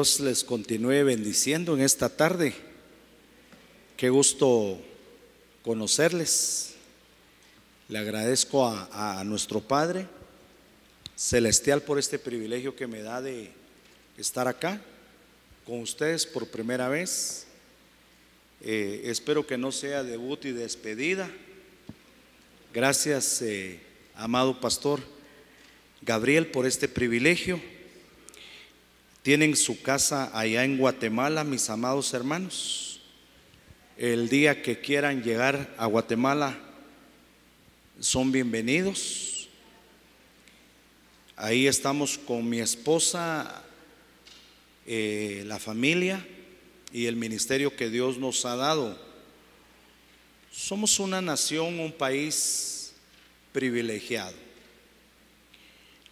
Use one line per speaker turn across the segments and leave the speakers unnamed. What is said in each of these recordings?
Dios les continúe bendiciendo en esta tarde. Qué gusto conocerles. Le agradezco a nuestro Padre Celestial por este privilegio que me da de estar acá con ustedes por primera vez. Espero que no sea debut y despedida. Gracias, amado pastor Gabriel, por este privilegio. Tienen su casa allá en Guatemala, mis amados hermanos. El día que quieran llegar a Guatemala son bienvenidos. Ahí estamos con mi esposa, la familia y el ministerio que Dios nos ha dado. Somos una nación, un país privilegiado.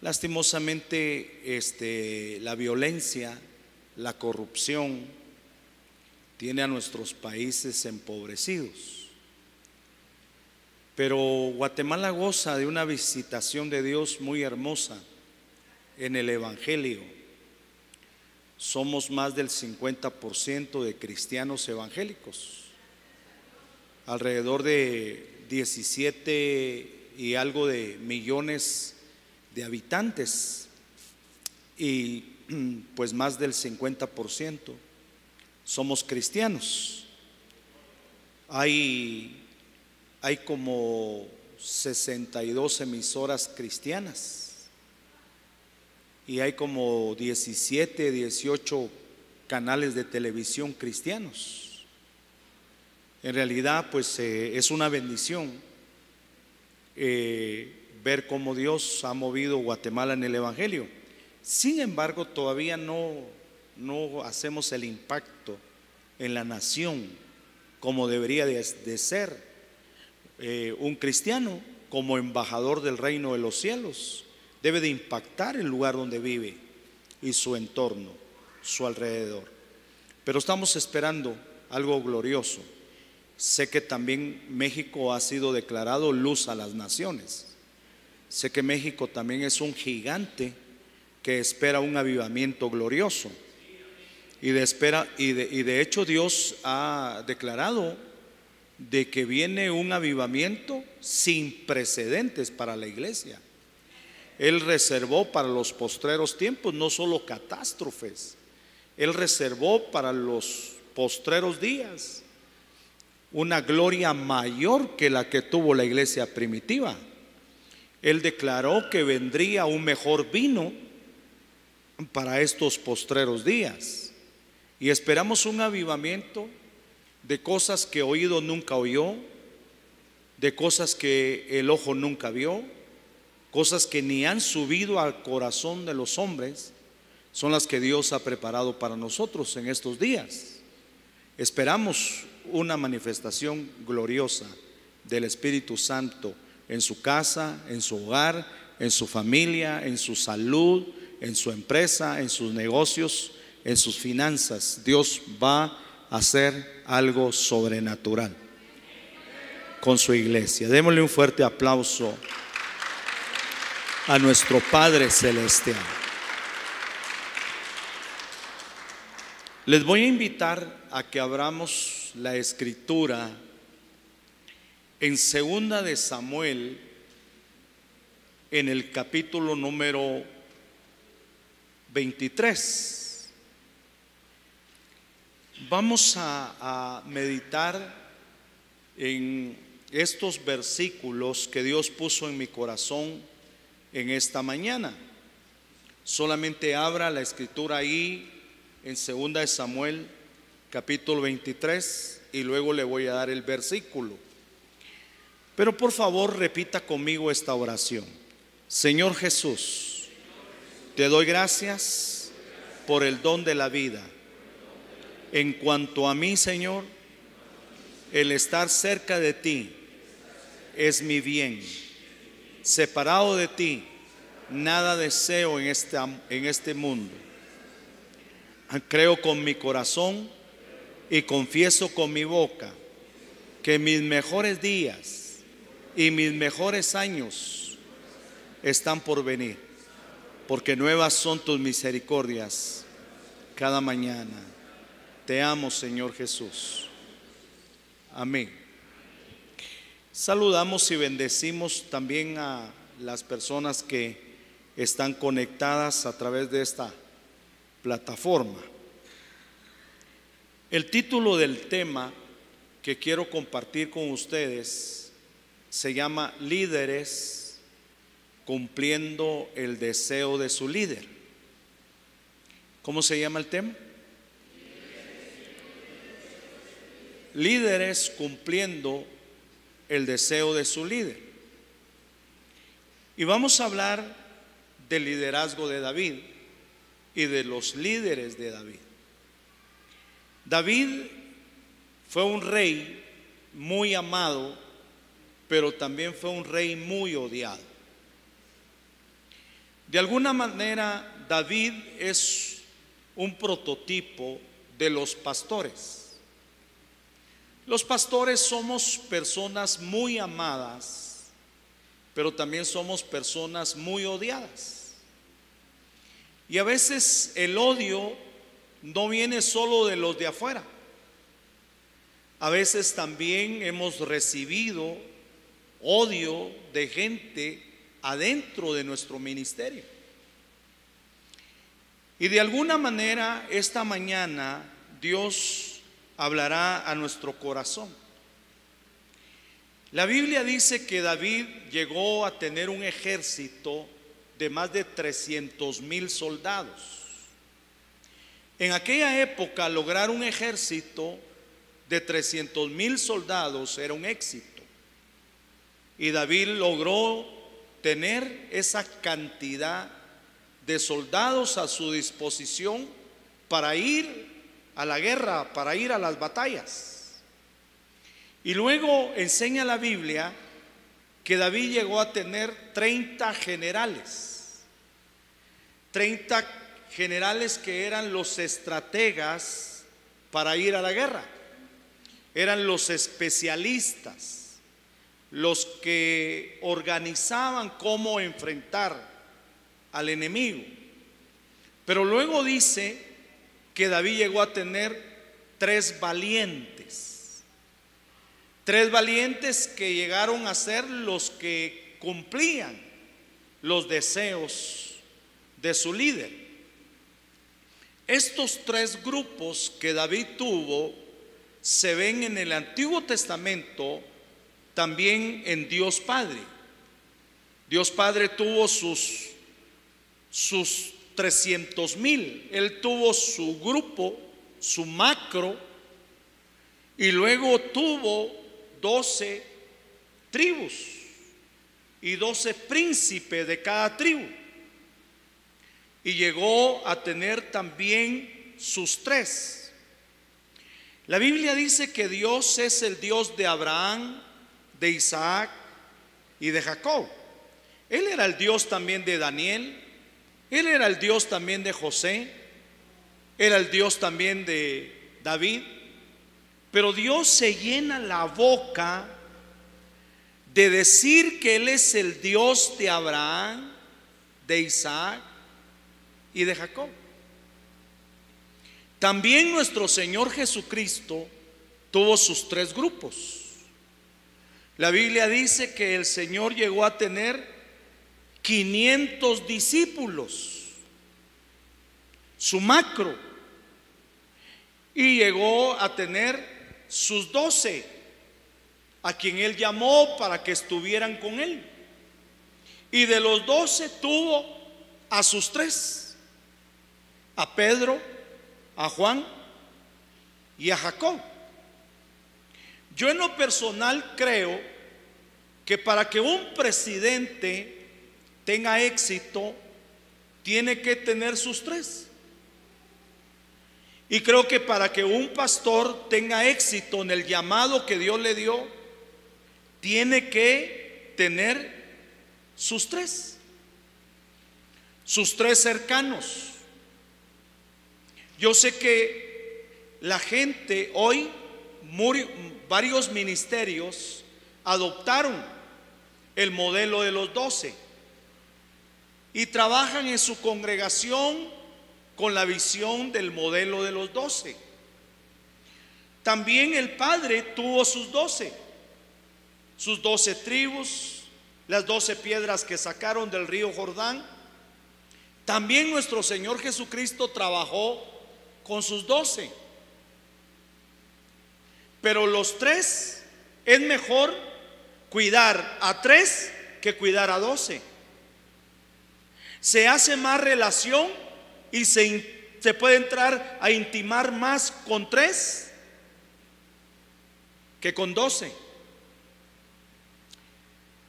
Lastimosamente, la violencia, la corrupción tiene a nuestros países empobrecidos. Pero Guatemala goza de una visitación de Dios muy hermosa en el Evangelio. Somos más del 50% de cristianos evangélicos, alrededor de 17 y algo de millones de habitantes, y pues más del 50% somos cristianos. Hay como 62 emisoras cristianas y hay como 17, 18 canales de televisión cristianos. En realidad pues es una bendición ver cómo Dios ha movido Guatemala en el Evangelio. Sin embargo, todavía no hacemos el impacto en la nación como debería de ser. Un cristiano, como embajador del reino de los cielos, debe de impactar el lugar donde vive y su entorno, su alrededor. Pero estamos esperando algo glorioso. Sé que también México ha sido declarado luz a las naciones. Sé que México también es un gigante que espera un avivamiento glorioso. Y de hecho Dios ha declarado de que viene un avivamiento sin precedentes para la iglesia. Él reservó para los postreros tiempos no solo catástrofes, Él reservó para los postreros días una gloria mayor que la que tuvo la iglesia primitiva. Él declaró que vendría un mejor vino para estos postreros días, y esperamos un avivamiento de cosas que oído nunca oyó, de cosas que el ojo nunca vio, cosas que ni han subido al corazón de los hombres. Son las que Dios ha preparado para nosotros en estos días. Esperamos una manifestación gloriosa del Espíritu Santo en su casa, en su hogar, en su familia, en su salud, en su empresa, en sus negocios, en sus finanzas. Dios va a hacer algo sobrenatural con su iglesia. Démosle un fuerte aplauso a nuestro Padre Celestial. Les voy a invitar a que abramos la escritura en 2 de Samuel, en el capítulo número 23. Vamos a meditar en estos versículos que Dios puso en mi corazón en esta mañana. Solamente abra la escritura ahí en 2 de Samuel capítulo 23 y luego le voy a dar el versículo. Pero por favor repita conmigo esta oración. Señor Jesús, te doy gracias por el don de la vida. En cuanto a mí, Señor, el estar cerca de ti es mi bien. Separado de ti, nada deseo en este mundo. Creo con mi corazón y confieso con mi boca que mis mejores días y mis mejores años están por venir, porque nuevas son tus misericordias cada mañana. Te amo, Señor Jesús. Amén. Saludamos y bendecimos también a las personas que están conectadas a través de esta plataforma. El título del tema que quiero compartir con ustedes se llama Líderes cumpliendo el deseo de su líder. ¿Cómo se llama el tema? Líderes cumpliendo el deseo de su líder. Y vamos a hablar del liderazgo de David y de los líderes de David. David fue un rey muy amado, pero también fue un rey muy odiado. De alguna manera, David es un prototipo de los pastores. Los pastores somos personas muy amadas, pero también somos personas muy odiadas. Y a veces el odio no viene solo de los de afuera. A veces también hemos recibido odio de gente adentro de nuestro ministerio. Y de alguna manera esta mañana Dios hablará a nuestro corazón. La Biblia dice que David llegó a tener un ejército de más de 300,000 soldados. En aquella época lograr un ejército de 300,000 soldados era un éxito. Y David logró tener esa cantidad de soldados a su disposición para ir a la guerra, para ir a las batallas. Y luego enseña la Biblia que David llegó a tener 30 generales. 30 generales que eran los estrategas para ir a la guerra. Eran los especialistas, los que organizaban cómo enfrentar al enemigo. Pero luego dice que David llegó a tener 3 valientes. 3 valientes que llegaron a ser los que cumplían los deseos de su líder. Estos 3 grupos que David tuvo se ven en el Antiguo Testamento, también en Dios Padre. Dios Padre tuvo sus 300,000. Él tuvo su grupo, su macro, y luego tuvo 12 tribus y 12 príncipes de cada tribu. Y llegó a tener también sus 3. La Biblia dice que Dios es el Dios de Abraham, de Isaac y de Jacob. Él era el Dios también de Daniel. Él era el Dios también de José. Era el Dios también de David. Pero Dios se llena la boca de decir que Él es el Dios de Abraham, de Isaac y de Jacob. También nuestro Señor Jesucristo tuvo sus 3 grupos. La Biblia dice que el Señor llegó a tener 500 discípulos, su macro, y llegó a tener sus 12, a quien Él llamó para que estuvieran con Él. Y de los 12 tuvo a sus 3, a Pedro, a Juan y a Jacob. Yo en lo personal creo que para que un presidente tenga éxito tiene que tener sus 3. Y creo que para que un pastor tenga éxito en el llamado que Dios le dio, tiene que tener sus 3. Sus 3 cercanos. Yo sé que la gente hoy, varios ministerios adoptaron el modelo de los 12 y trabajan en su congregación con la visión del modelo de los 12. También el Padre tuvo sus 12 tribus, las 12 piedras que sacaron del río Jordán. También nuestro Señor Jesucristo trabajó con sus 12. Pero los 3, es mejor cuidar a 3 que cuidar a 12. Se hace más relación y se puede entrar a intimar más con 3 que con 12.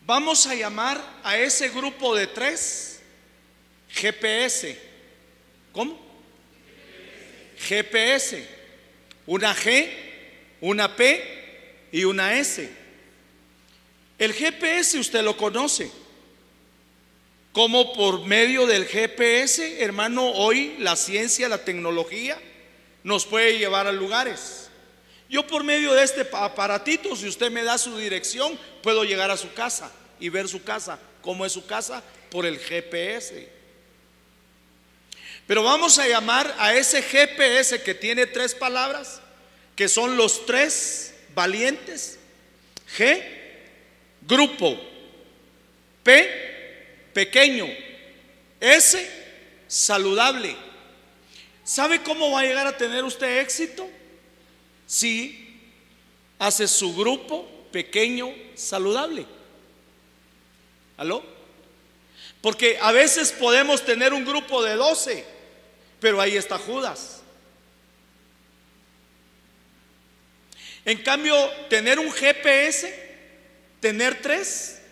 Vamos a llamar a ese grupo de 3 GPS. ¿Cómo? GPS. Una G, una P y una S. El GPS usted lo conoce. Como por medio del GPS, hermano, hoy la ciencia, la tecnología nos puede llevar a lugares. Yo por medio de este aparatito, si usted me da su dirección, puedo llegar a su casa y ver su casa. ¿Cómo es su casa? Por el GPS. Pero vamos a llamar a ese GPS que tiene 3 palabras, que son los 3 valientes. G, grupo. P, pequeño. S, saludable. ¿Sabe cómo va a llegar a tener usted éxito? Si hace su grupo pequeño, saludable. ¿Aló? Porque a veces podemos tener un grupo de 12, pero ahí está Judas. En cambio, tener un GPS, tener 3,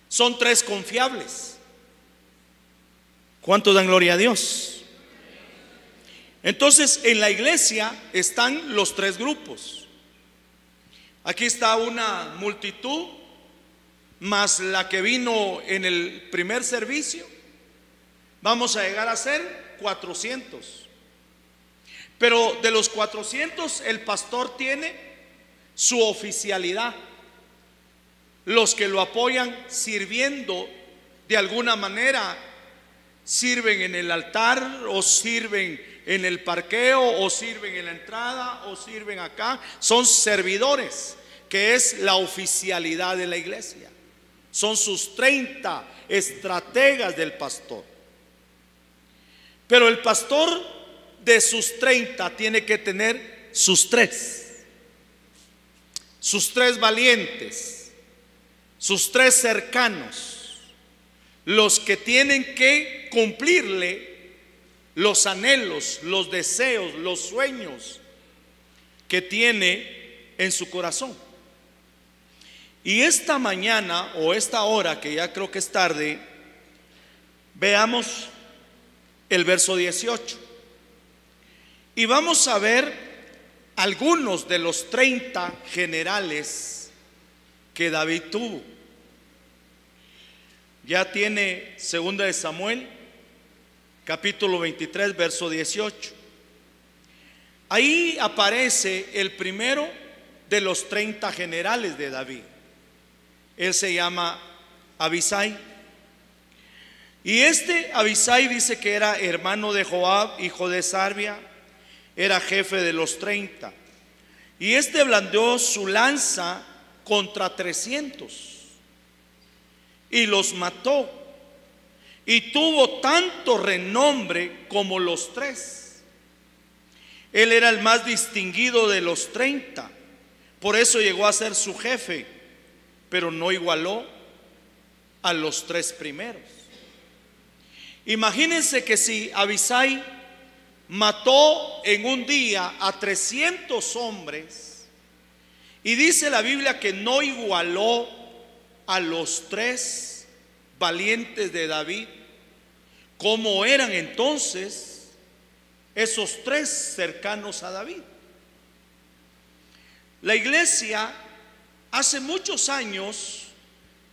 son 3 confiables. ¿Cuánto dan gloria a Dios? Entonces, en la iglesia están los 3 grupos. Aquí está una multitud, más la que vino en el primer servicio. Vamos a llegar a ser 400. Pero de los 400, el pastor tiene su oficialidad. Los que lo apoyan sirviendo de alguna manera, sirven en el altar, o sirven en el parqueo, o sirven en la entrada, o sirven acá. Son servidores, que es la oficialidad de la iglesia. Son sus 30 estrategas del pastor. Pero el pastor de sus 30 tiene que tener sus 3 valientes, sus 3 cercanos, los que tienen que cumplirle los anhelos, los deseos, los sueños que tiene en su corazón. Y esta mañana, o esta hora, que ya creo que es tarde, veamos el verso 18. Y vamos a ver algunos de los 30 generales que David tuvo. Ya tiene 2 de Samuel, capítulo 23, verso 18. Ahí aparece el primero de los 30 generales de David. Él se llama Abisai. Y este Abisai dice que era hermano de Joab, hijo de Sarvia, era jefe de los 30. Y este blandió su lanza contra 300 y los mató, y tuvo tanto renombre como los 3. Él era el más distinguido de los 30, por eso llegó a ser su jefe, pero no igualó a los 3 primeros. Imagínense que si Abisai mató en un día a 300 hombres, y dice la Biblia que no igualó a los 3 valientes de David, ¿cómo eran entonces esos 3 cercanos a David? La iglesia hace muchos años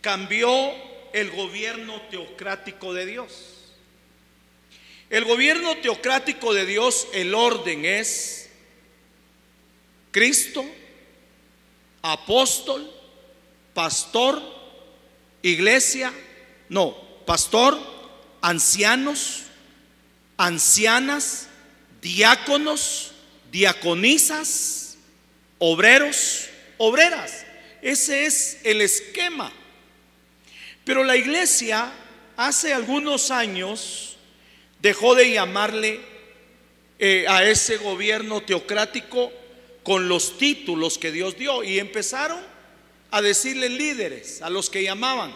cambió el gobierno teocrático de Dios. El gobierno teocrático de Dios, el orden es Cristo, apóstol, pastor, iglesia, no, pastor, ancianos, ancianas, diáconos, diaconisas, obreros, obreras. Ese es el esquema. Pero la iglesia hace algunos años dejó de llamarle a ese gobierno teocrático con los títulos que Dios dio, y empezaron a decirle líderes a los que llamaban.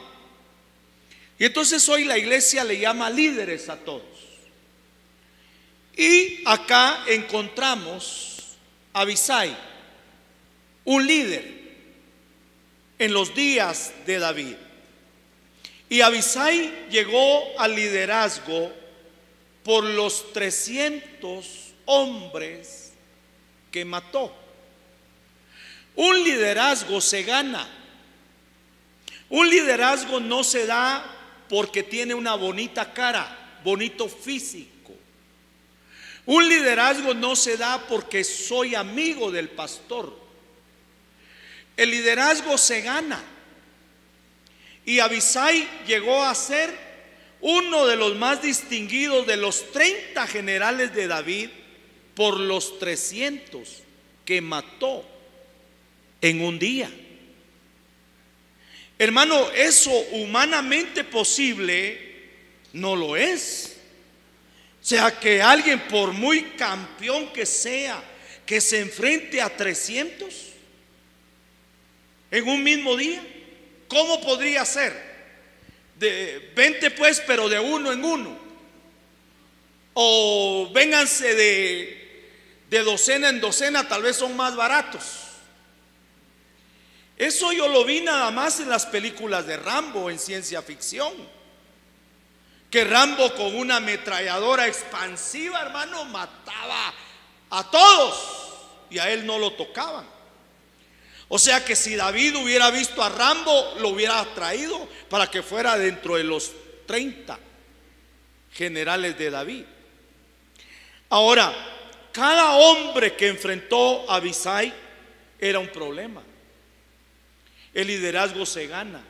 Y entonces hoy la iglesia le llama líderes a todos. Y acá encontramos a Abisai, un líder en los días de David. Y Abisai llegó al liderazgo por los 300 hombres que mató. Un liderazgo se gana. Un liderazgo no se da porque tiene una bonita cara, bonito físico. Un liderazgo no se da porque soy amigo del pastor. El liderazgo se gana. Y Abisai llegó a ser uno de los más distinguidos de los 30 generales de David por los 300 que mató en un día. Hermano, eso humanamente posible no lo es. O sea, que alguien, por muy campeón que sea, que se enfrente a 300 en un mismo día. ¿Cómo podría ser? De 20 pues, pero de uno en uno. O vénganse de docena en docena, tal vez son más baratos. Eso yo lo vi nada más en las películas de Rambo, en ciencia ficción. Que Rambo con una ametralladora expansiva, hermano, mataba a todos y a él no lo tocaban. O sea que si David hubiera visto a Rambo, lo hubiera traído para que fuera dentro de los 30 generales de David. Ahora, cada hombre que enfrentó a Abisai era un problema. El liderazgo se gana.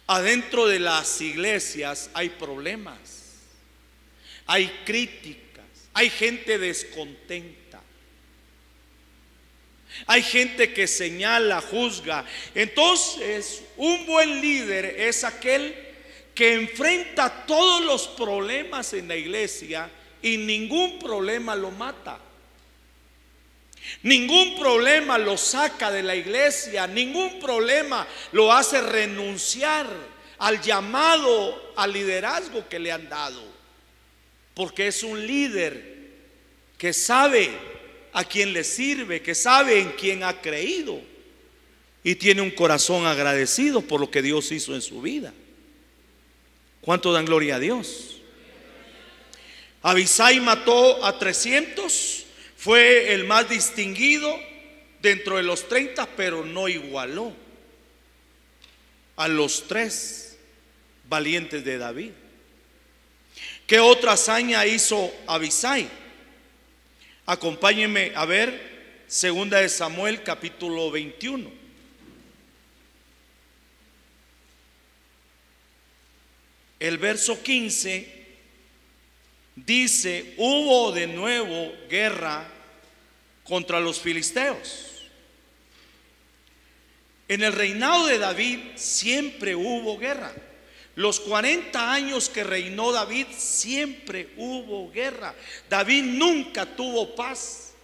Adentro de las iglesias hay problemas, hay críticas, hay gente descontenta. Hay gente que señala, juzga. Entonces, un buen líder es aquel que enfrenta todos los problemas en la iglesia y ningún problema lo mata. Ningún problema lo saca de la iglesia, ningún problema lo hace renunciar al llamado al liderazgo que le han dado. Porque es un líder que sabe a quién le sirve, que sabe en quién ha creído y tiene un corazón agradecido por lo que Dios hizo en su vida. ¿Cuánto dan gloria a Dios? Abisai mató a 300, fue el más distinguido dentro de los 30, pero no igualó a los 3 valientes de David. ¿Qué otra hazaña hizo Abisai? Acompáñenme a ver 2 de Samuel capítulo 21. El verso 15 dice: hubo de nuevo guerra contra los filisteos. En el reinado de David siempre hubo guerra. Los 40 años que reinó David siempre hubo guerra. David nunca tuvo paz.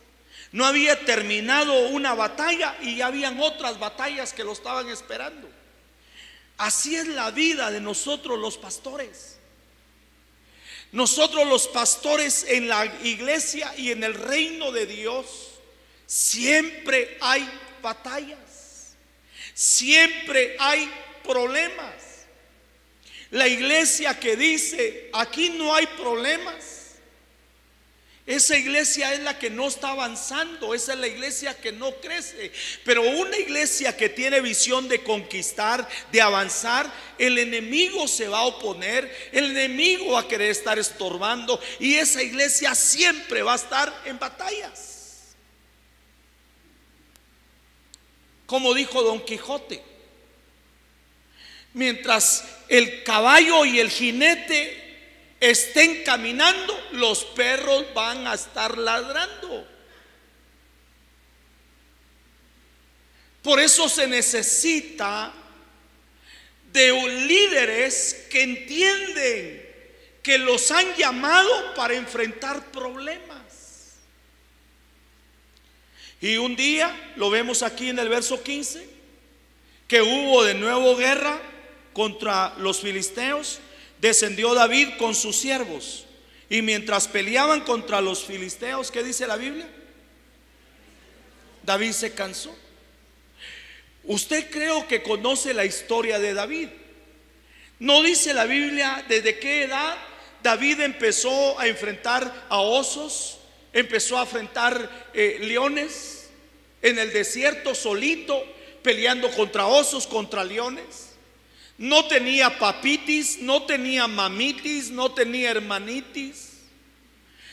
No había terminado una batalla y ya habían otras batallas que lo estaban esperando. Así es la vida de nosotros los pastores. Nosotros los pastores en la iglesia y en el reino de Dios siempre hay batallas. Siempre hay problemas. La iglesia que dice aquí no hay problemas, esa iglesia es la que no está avanzando, esa es la iglesia que no crece. Pero una iglesia que tiene visión de conquistar, de avanzar, el enemigo se va a oponer, el enemigo va a querer estar estorbando y esa iglesia siempre va a estar en batallas. Como dijo Don Quijote, mientras el caballo y el jinete estén caminando, los perros van a estar ladrando. Por eso se necesita de líderes que entienden que los han llamado para enfrentar problemas. Y un día, lo vemos aquí en el verso 15, que hubo de nuevo guerra contra los filisteos. Descendió David con sus siervos, y mientras peleaban contra los filisteos, ¿qué dice la Biblia? David se cansó. Usted creo que conoce la historia de David. ¿No dice la Biblia desde qué edad David empezó a enfrentar a osos? Empezó a enfrentar leones en el desierto solito, peleando contra osos, contra leones. No tenía papitis, no tenía mamitis, no tenía hermanitis.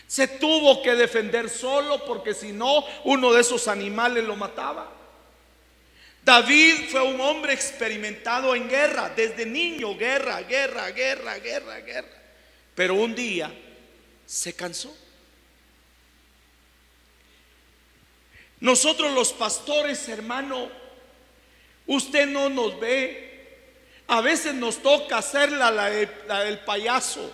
Se tuvo que defender solo, porque si no, uno de esos animales lo mataba. David fue un hombre experimentado en guerra, desde niño, guerra. Pero un día se cansó. Nosotros los pastores, hermano, usted no nos ve. A veces nos toca hacer la del payaso.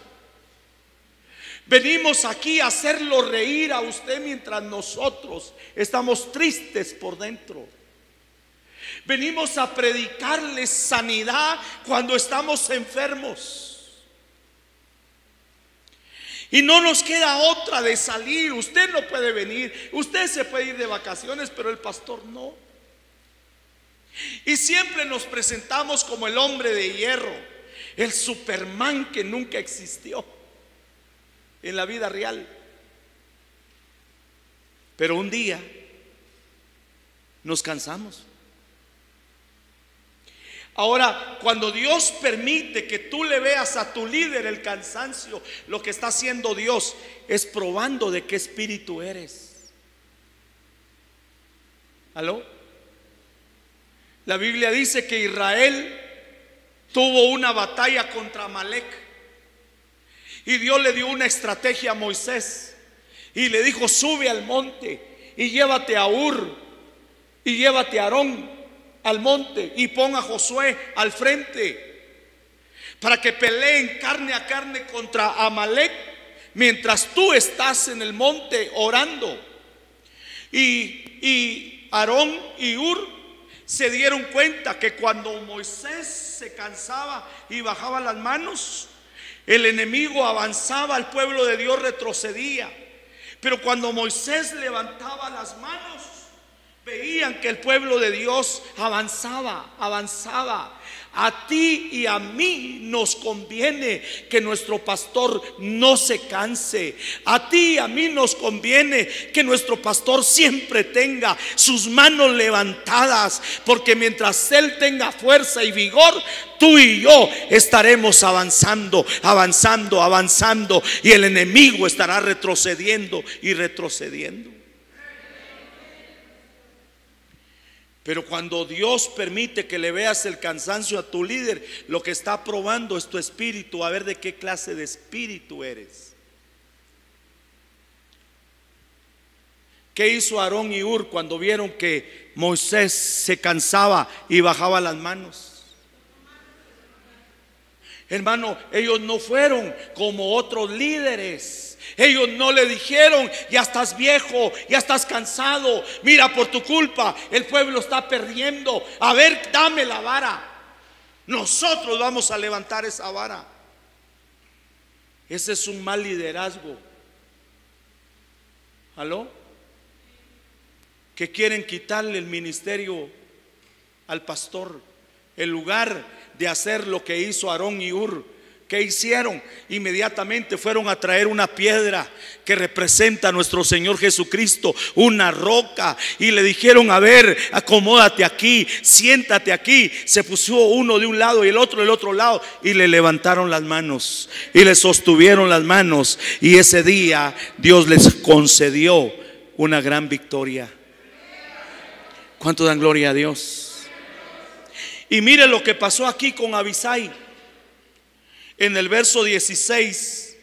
Venimos aquí a hacerlo reír a usted mientras nosotros estamos tristes por dentro. Venimos a predicarles sanidad cuando estamos enfermos. Y no nos queda otra de salir. Usted no puede venir, usted se puede ir de vacaciones, pero el pastor no. Y siempre nos presentamos como el hombre de hierro, el Superman que nunca existió en la vida real. Pero un día nos cansamos. Ahora, cuando Dios permite que tú le veas a tu líder el cansancio, lo que está haciendo Dios es probando de qué espíritu eres. ¿Aló? La Biblia dice que Israel tuvo una batalla contra Amalek, y Dios le dio una estrategia a Moisés y le dijo: sube al monte y llévate a Hur y llévate a Aarón al monte y pon a Josué al frente para que peleen carne a carne contra Amalek mientras tú estás en el monte orando. Y Aarón y Hur se dieron cuenta que cuando Moisés se cansaba y bajaba las manos, el enemigo avanzaba, el pueblo de Dios retrocedía. Pero cuando Moisés levantaba las manos, veían que el pueblo de Dios avanzaba. A ti y a mí nos conviene que nuestro pastor no se canse. A ti y a mí nos conviene que nuestro pastor siempre tenga sus manos levantadas, porque mientras él tenga fuerza y vigor, tú y yo estaremos avanzando, y el enemigo estará retrocediendo y retrocediendo. Pero cuando Dios permite que le veas el cansancio a tu líder, lo que está probando es tu espíritu, a ver de qué clase de espíritu eres. ¿Qué hizo Aarón y Hur cuando vieron que Moisés se cansaba y bajaba las manos? Hermano, ellos no fueron como otros líderes. Ellos no le dijeron: ya estás viejo, ya estás cansado, mira, por tu culpa el pueblo está perdiendo, a ver, dame la vara, nosotros vamos a levantar esa vara. Ese es un mal liderazgo. ¿Aló? Que quieren quitarle el ministerio al pastor, en lugar de hacer lo que hizo Aarón y Hur. ¿Qué hicieron? Inmediatamente fueron a traer una piedra que representa a nuestro Señor Jesucristo, una roca, y le dijeron: a ver, acomódate aquí, siéntate aquí. Se puso uno de un lado y el otro del otro lado, y le levantaron las manos y le sostuvieron las manos, y ese día Dios les concedió una gran victoria. ¿Cuánto dan gloria a Dios? Y mire lo que pasó aquí con Abisai. En el verso 16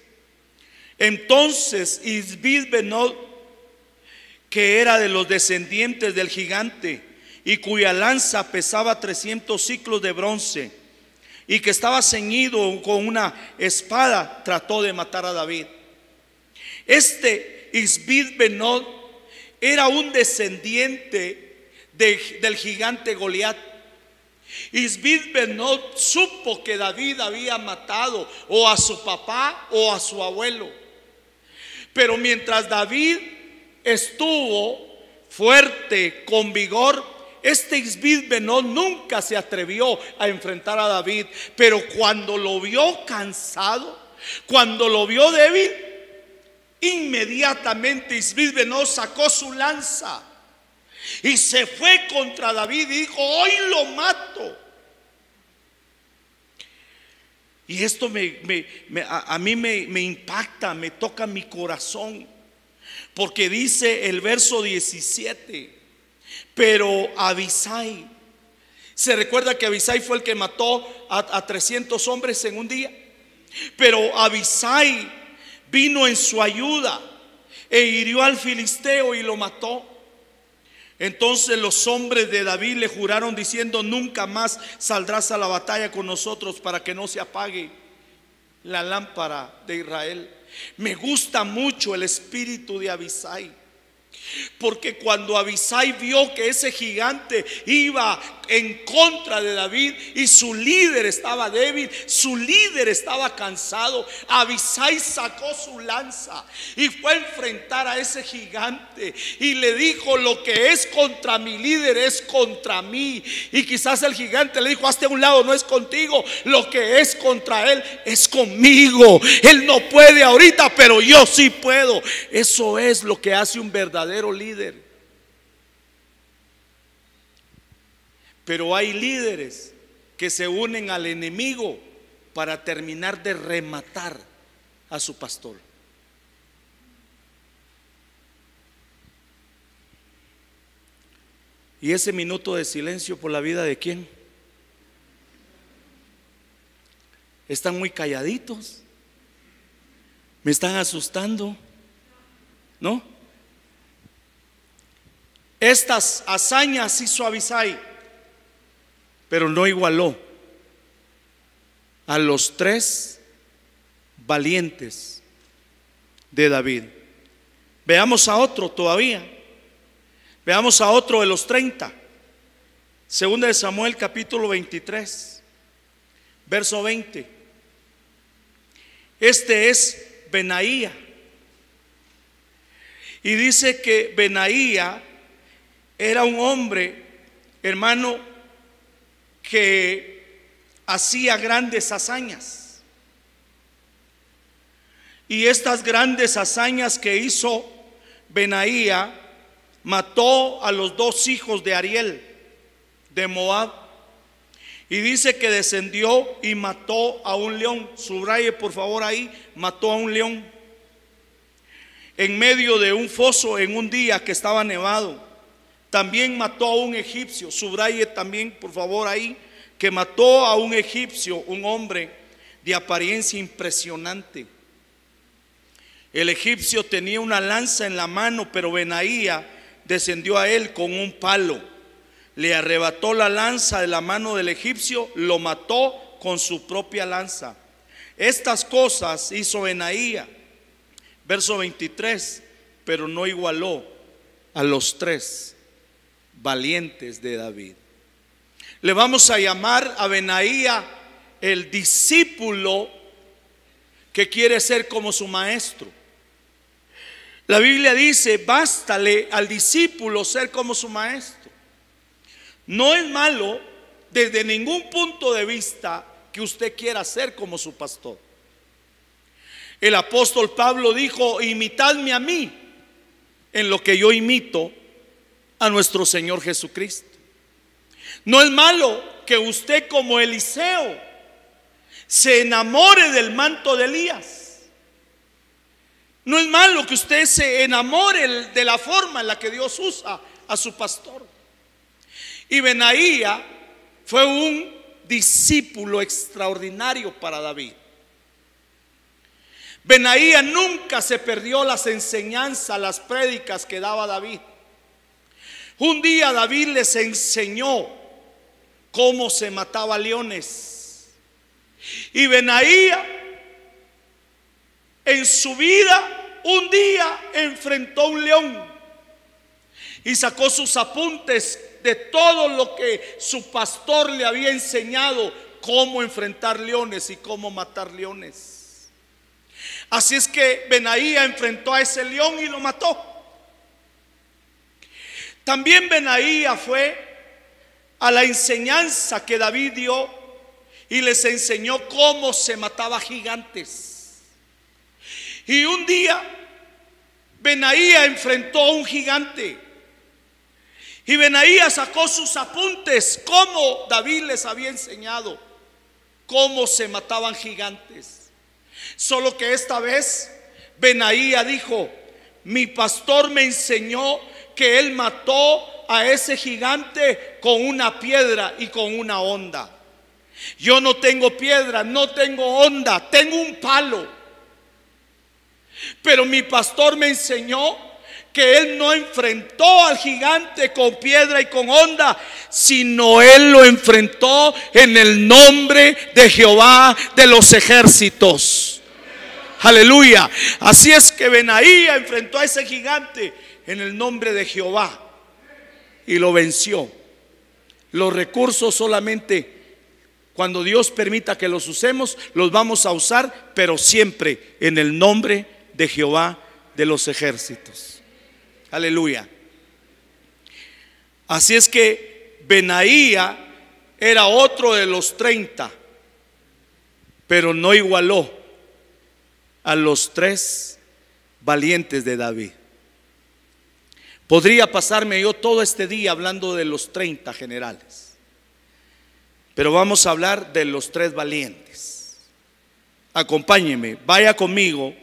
Entonces Isbid-Benob, que era de los descendientes del gigante y cuya lanza pesaba 300 ciclos de bronce y que estaba ceñido con una espada, trató de matar a David. Este Isbid-Benob era un descendiente del gigante Goliat. Isbid-Benob supo que David había matado o a su papá o a su abuelo. Pero mientras David estuvo fuerte, con vigor, este Isbid-Benob nunca se atrevió a enfrentar a David. Pero cuando lo vio cansado, cuando lo vio débil, inmediatamente Isbid-Benob sacó su lanza y se fue contra David y dijo: hoy lo mato. Y esto a mí me impacta, me toca mi corazón, porque dice el verso 17: pero Abisai, se recuerda que Abisai fue el que mató a 300 hombres en un día. Pero Abisai vino en su ayuda e hirió al filisteo y lo mató. Entonces los hombres de David le juraron diciendo: nunca más saldrás a la batalla con nosotros, para que no se apague la lámpara de Israel. Me gusta mucho el espíritu de Abisai, porque cuando Abisai vio que ese gigante iba en contra de David y su líder estaba débil, su líder estaba cansado, Abisai sacó su lanza y fue a enfrentar a ese gigante y le dijo: lo que es contra mi líder es contra mí. Y quizás el gigante le dijo: hazte a un lado, no es contigo, lo que es contra él es conmigo. Él no puede ahorita, pero yo sí puedo. Eso es lo que hace un verdadero líder. Pero hay líderes que se unen al enemigo para terminar de rematar a su pastor. ¿Y ese minuto de silencio por la vida de quién? Están muy calladitos. Me están asustando, ¿no? Estas hazañas hizo Abisai, pero no igualó a los 3 valientes de David. Veamos a otro todavía. Veamos a otro de los 30. Segunda de Samuel capítulo 23, verso 20. Este es Benaía. Y dice que Benaía era un hombre, hermano, que hacía grandes hazañas. Y estas grandes hazañas que hizo Benaía, mató a los 2 hijos de Ariel de Moab. Y dice que descendió y mató a un león. Subraye por favor ahí: mató a un león en medio de un foso en un día que estaba nevado. También mató a un egipcio. Subraye también por favor ahí que mató a un egipcio, un hombre de apariencia impresionante. El egipcio tenía una lanza en la mano, pero Benaía descendió a él con un palo, le arrebató la lanza de la mano del egipcio, lo mató con su propia lanza. Estas cosas hizo Benaía, verso 23, pero no igualó a los 3 valientes de David. Le vamos a llamar a Benaía el discípulo que quiere ser como su maestro. La Biblia dice: bástale al discípulo ser como su maestro. No es malo desde ningún punto de vista que usted quiera ser como su pastor. El apóstol Pablo dijo: imitadme a mí en lo que yo imito a nuestro Señor Jesucristo. No es malo que usted, como Eliseo, se enamore del manto de Elías. No es malo que usted se enamore de la forma en la que Dios usa a su pastor. Y Benaía fue un discípulo extraordinario para David. Benaía nunca se perdió las enseñanzas, las prédicas que daba David. Un día David les enseñó cómo se mataba leones. Y Benaía en su vida un día enfrentó un león y sacó sus apuntes de todo lo que su pastor le había enseñado, cómo enfrentar leones y cómo matar leones. Así es que Benaía enfrentó a ese león y lo mató. También Benaía fue a la enseñanza que David dio y les enseñó cómo se mataba gigantes. Y un día Benaía enfrentó a un gigante y Benaía sacó sus apuntes, cómo David les había enseñado cómo se mataban gigantes. Solo que esta vez Benaía dijo: mi pastor me enseñó que él mató a ese gigante con una piedra y con una honda. Yo no tengo piedra, no tengo honda, tengo un palo. Pero mi pastor me enseñó que él no enfrentó al gigante con piedra y con honda, sino él lo enfrentó en el nombre de Jehová de los ejércitos. Aleluya. Así es que Benaía enfrentó a ese gigante en el nombre de Jehová y lo venció. Los recursos solamente cuando Dios permita que los usemos, los vamos a usar, pero siempre en el nombre de Jehová de los ejércitos. Aleluya. Así es que Benaía era otro de los 30, pero no igualó a los 3 valientes de David. Podría pasarme yo todo este día hablando de los 30 generales, pero vamos a hablar de los 3 valientes. Acompáñenme, vaya conmigo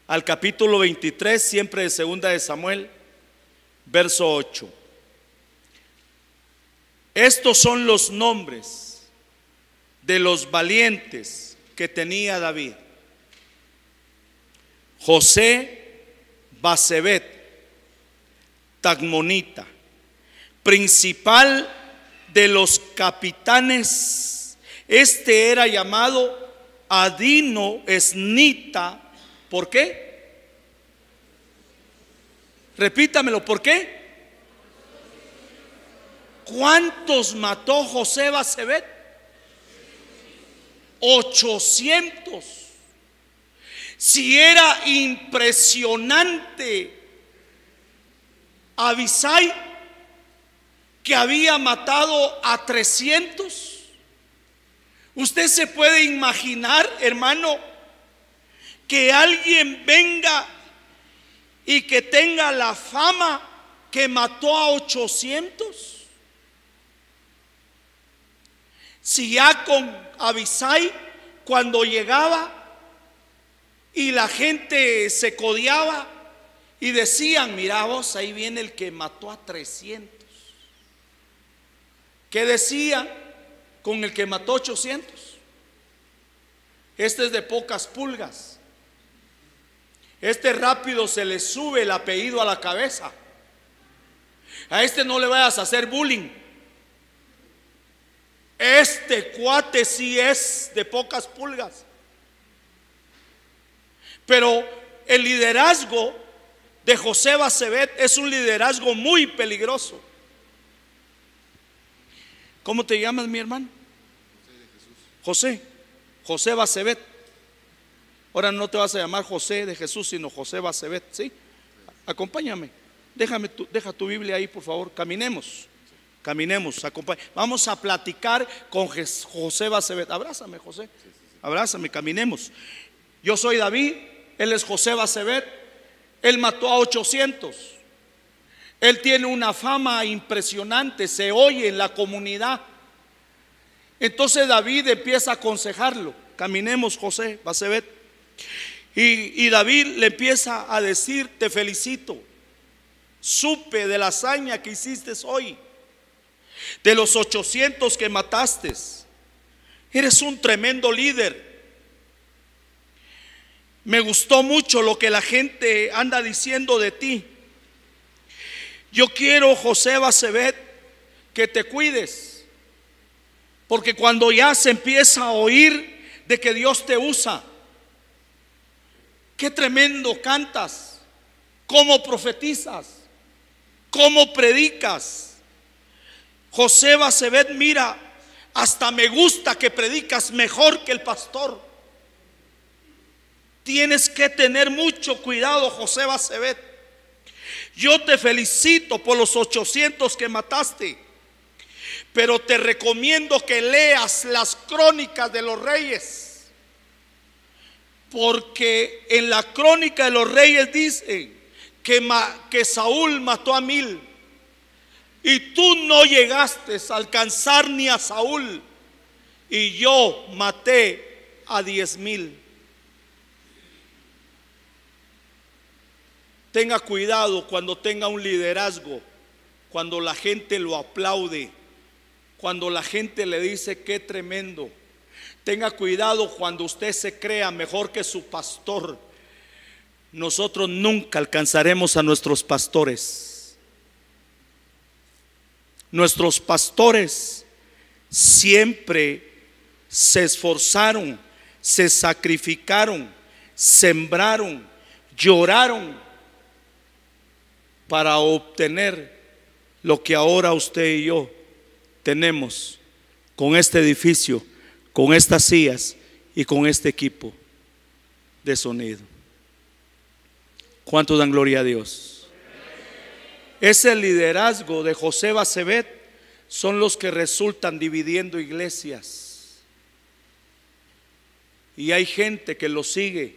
al capítulo 23, siempre de segunda de Samuel, verso 8. Estos son los nombres de los valientes que tenía David: José Basebet, Tagmonita, principal de los capitanes. Este era llamado Adino Esnita. ¿Por qué? Repítamelo, ¿por qué? ¿Cuántos mató José Basebet? 800. Si era impresionante Abisai, que había matado a 300, usted se puede imaginar, hermano, que alguien venga y que tenga la fama que mató a 800. Si ya con Abisai, cuando llegaba y la gente se codeaba y decían: mira vos, ahí viene el que mató a 300. ¿Qué decían con el que mató 800? Este es de pocas pulgas. Este rápido se le sube el apellido a la cabeza. A este no le vayas a hacer bullying. Este cuate sí es de pocas pulgas. Pero el liderazgo de José Basebet es un liderazgo muy peligroso. ¿Cómo te llamas, mi hermano? José Basebet. Ahora no te vas a llamar José de Jesús, sino José Basebet, ¿sí? Acompáñame. Deja tu Biblia ahí, por favor. Caminemos, vamos a platicar con José Basebet. Abrázame, José. Abrázame, caminemos. Yo soy David, él es José Basebet. Él mató a 800. Él tiene una fama impresionante, se oye en la comunidad. Entonces David empieza a aconsejarlo. Caminemos, José Basebet. Y David le empieza a decir: te felicito, supe de la hazaña que hiciste hoy, de los 800 que mataste. Eres un tremendo líder. Me gustó mucho lo que la gente anda diciendo de ti. Yo quiero, José Bassebet, que te cuides, porque cuando ya se empieza a oír de que Dios te usa, qué tremendo cantas, cómo profetizas, cómo predicas. José Bassebet, mira, hasta me gusta que predicas mejor que el pastor. Tienes que tener mucho cuidado, José Bassebet. Yo te felicito por los 800 que mataste, pero te recomiendo que leas las crónicas de los reyes, porque en la crónica de los reyes dice que Saúl mató a 1000 y tú no llegaste a alcanzar ni a Saúl, y yo maté a 10,000. Tenga cuidado cuando tenga un liderazgo, cuando la gente lo aplaude, cuando la gente le dice qué tremendo. Tenga cuidado cuando usted se crea mejor que su pastor. Nosotros nunca alcanzaremos a nuestros pastores. Nuestros pastores siempre se esforzaron, se sacrificaron, sembraron, lloraron para obtener lo que ahora usted y yo tenemos con este edificio, con estas sillas y con este equipo de sonido. ¿Cuánto dan gloria a Dios? Ese liderazgo de José Bassebet son los que resultan dividiendo iglesias, y hay gente que lo sigue.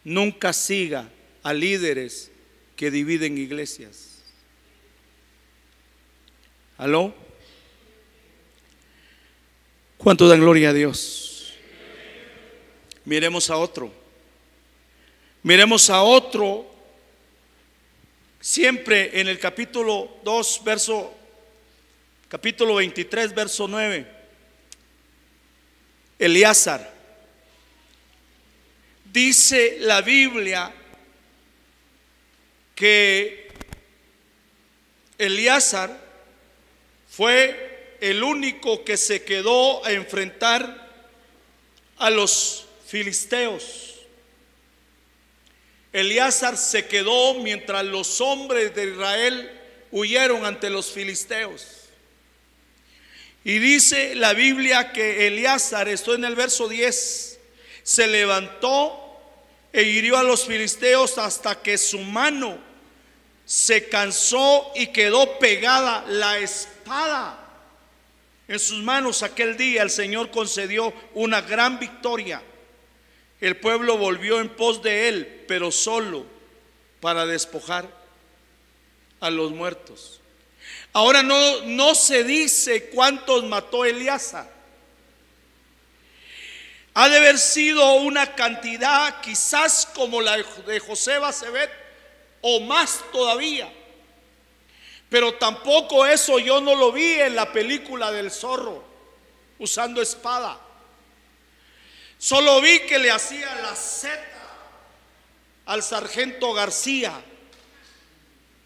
Nunca siga a líderes que dividen iglesias. ¿Aló? ¿Cuánto dan gloria a Dios? Miremos a otro. Miremos a otro. Siempre en el capítulo 2, capítulo 23, verso 9. Eleazar. Dice la Biblia que Eleazar fue el único que se quedó a enfrentar a los filisteos. Eleazar se quedó mientras los hombres de Israel huyeron ante los filisteos. Y dice la Biblia que Eleazar, esto en el verso 10, se levantó e hirió a los filisteos hasta que su mano se cansó y quedó pegada la espada en sus manos. Aquel día el Señor concedió una gran victoria. El pueblo volvió en pos de él, pero solo para despojar a los muertos. Ahora no se dice cuántos mató Eleazar. Ha de haber sido una cantidad quizás como la de José Bassebet o más todavía. Pero tampoco eso yo no lo vi en la película del zorro usando espada. Solo vi que le hacía la zeta al sargento García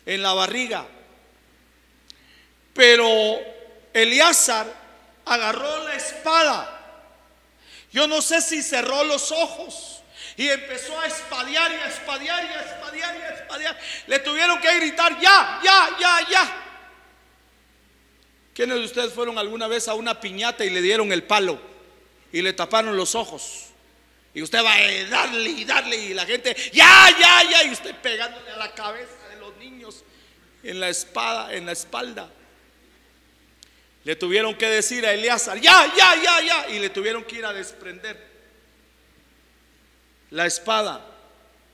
en la barriga. Pero Eleazar agarró la espada. Yo no sé si cerró los ojos y empezó a espadear y a espadear y a espadear y a espadear. Le tuvieron que gritar: ya, ya, ya, ya. ¿Quiénes de ustedes fueron alguna vez a una piñata y le dieron el palo y le taparon los ojos? Y usted va a darle y darle, y la gente: ya, ya, ya. Y usted pegándole a la cabeza de los niños en la espada, en la espalda. Le tuvieron que decir a Eleazar: ya, ya, ya, ya. Y le tuvieron que ir a desprender la espada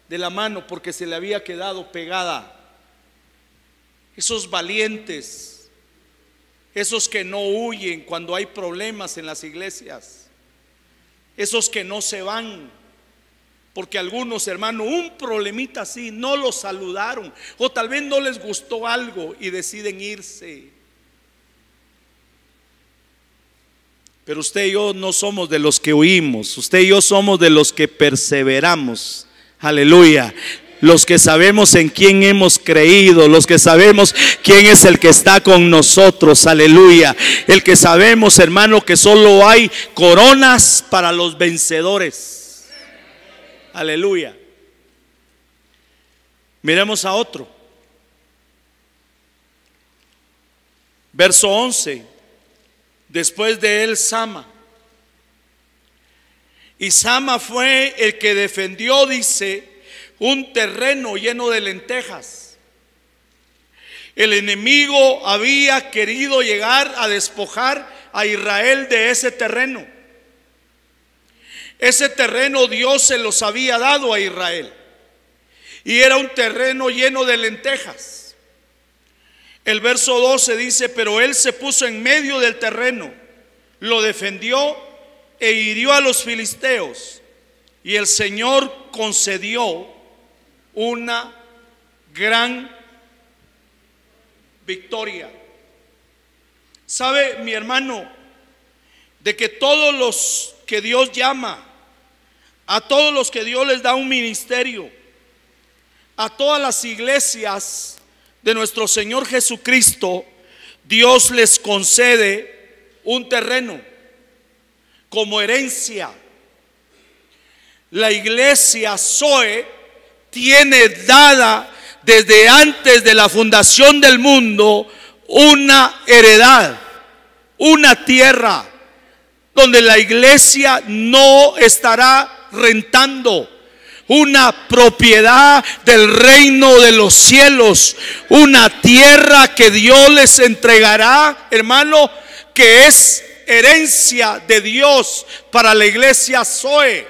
de la mano porque se le había quedado pegada. Esos valientes, esos que no huyen cuando hay problemas en las iglesias, esos que no se van, porque algunos, hermanos, un problemita así, no los saludaron, o tal vez no les gustó algo y deciden irse. Pero usted y yo no somos de los que huimos, usted y yo somos de los que perseveramos. Aleluya. Los que sabemos en quién hemos creído, los que sabemos quién es el que está con nosotros, aleluya. El que sabemos, hermano, que solo hay coronas para los vencedores. Aleluya. Miremos a otro. Verso 11. Después de él, Sama. Y Sama fue el que defendió, dice, un terreno lleno de lentejas. El enemigo había querido llegar a despojar a Israel de ese terreno. Ese terreno Dios se los había dado a Israel. Y era un terreno lleno de lentejas. El verso 12 dice: pero él se puso en medio del terreno, lo defendió e hirió a los filisteos. Y el Señor concedió una gran victoria. ¿Sabe, mi hermano, de que todos los que Dios llama, a todos los que Dios les da un ministerio, a todas las iglesias de nuestro Señor Jesucristo, Dios les concede un terreno como herencia? La iglesia Zoe tiene dada desde antes de la fundación del mundo una heredad, una tierra donde la iglesia no estará rentando, una propiedad del reino de los cielos, una tierra que Dios les entregará, hermano, que es herencia de Dios para la iglesia Zoe.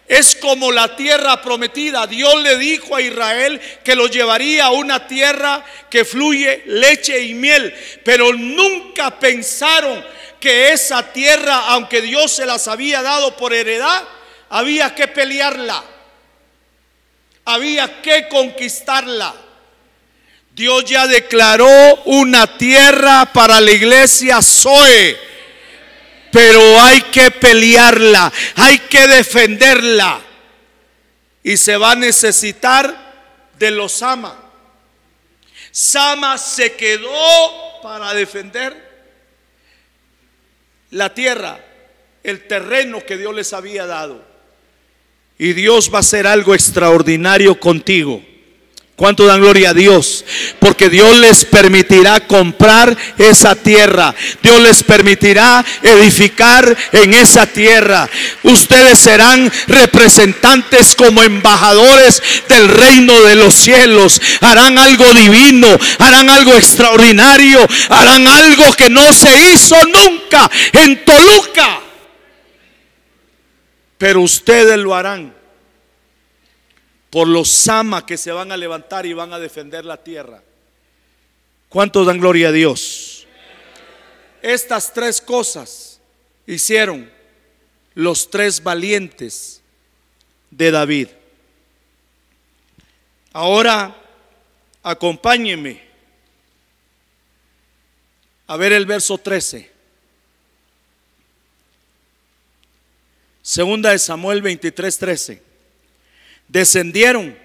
Es como la tierra prometida. Dios le dijo a Israel que los llevaría a una tierra que fluye leche y miel, pero nunca pensaron que esa tierra, aunque Dios se las había dado por heredad, había que pelearla, había que conquistarla. Dios ya declaró una tierra para la iglesia Zoe, pero hay que pelearla, hay que defenderla, y se va a necesitar de los Sama. Sama se quedó para defender la tierra, el terreno que Dios les había dado. Y Dios va a hacer algo extraordinario contigo. ¿Cuánto dan gloria a Dios? Porque Dios les permitirá comprar esa tierra. Dios les permitirá edificar en esa tierra. Ustedes serán representantes como embajadores del reino de los cielos. Harán algo divino, harán algo extraordinario, harán algo que no se hizo nunca en Toluca. Pero ustedes lo harán por los Sama que se van a levantar y van a defender la tierra. ¿Cuántos dan gloria a Dios? Estas tres cosas hicieron los tres valientes de David. Ahora acompáñenme a ver el verso 13. Segunda de Samuel 23:13. Descendieron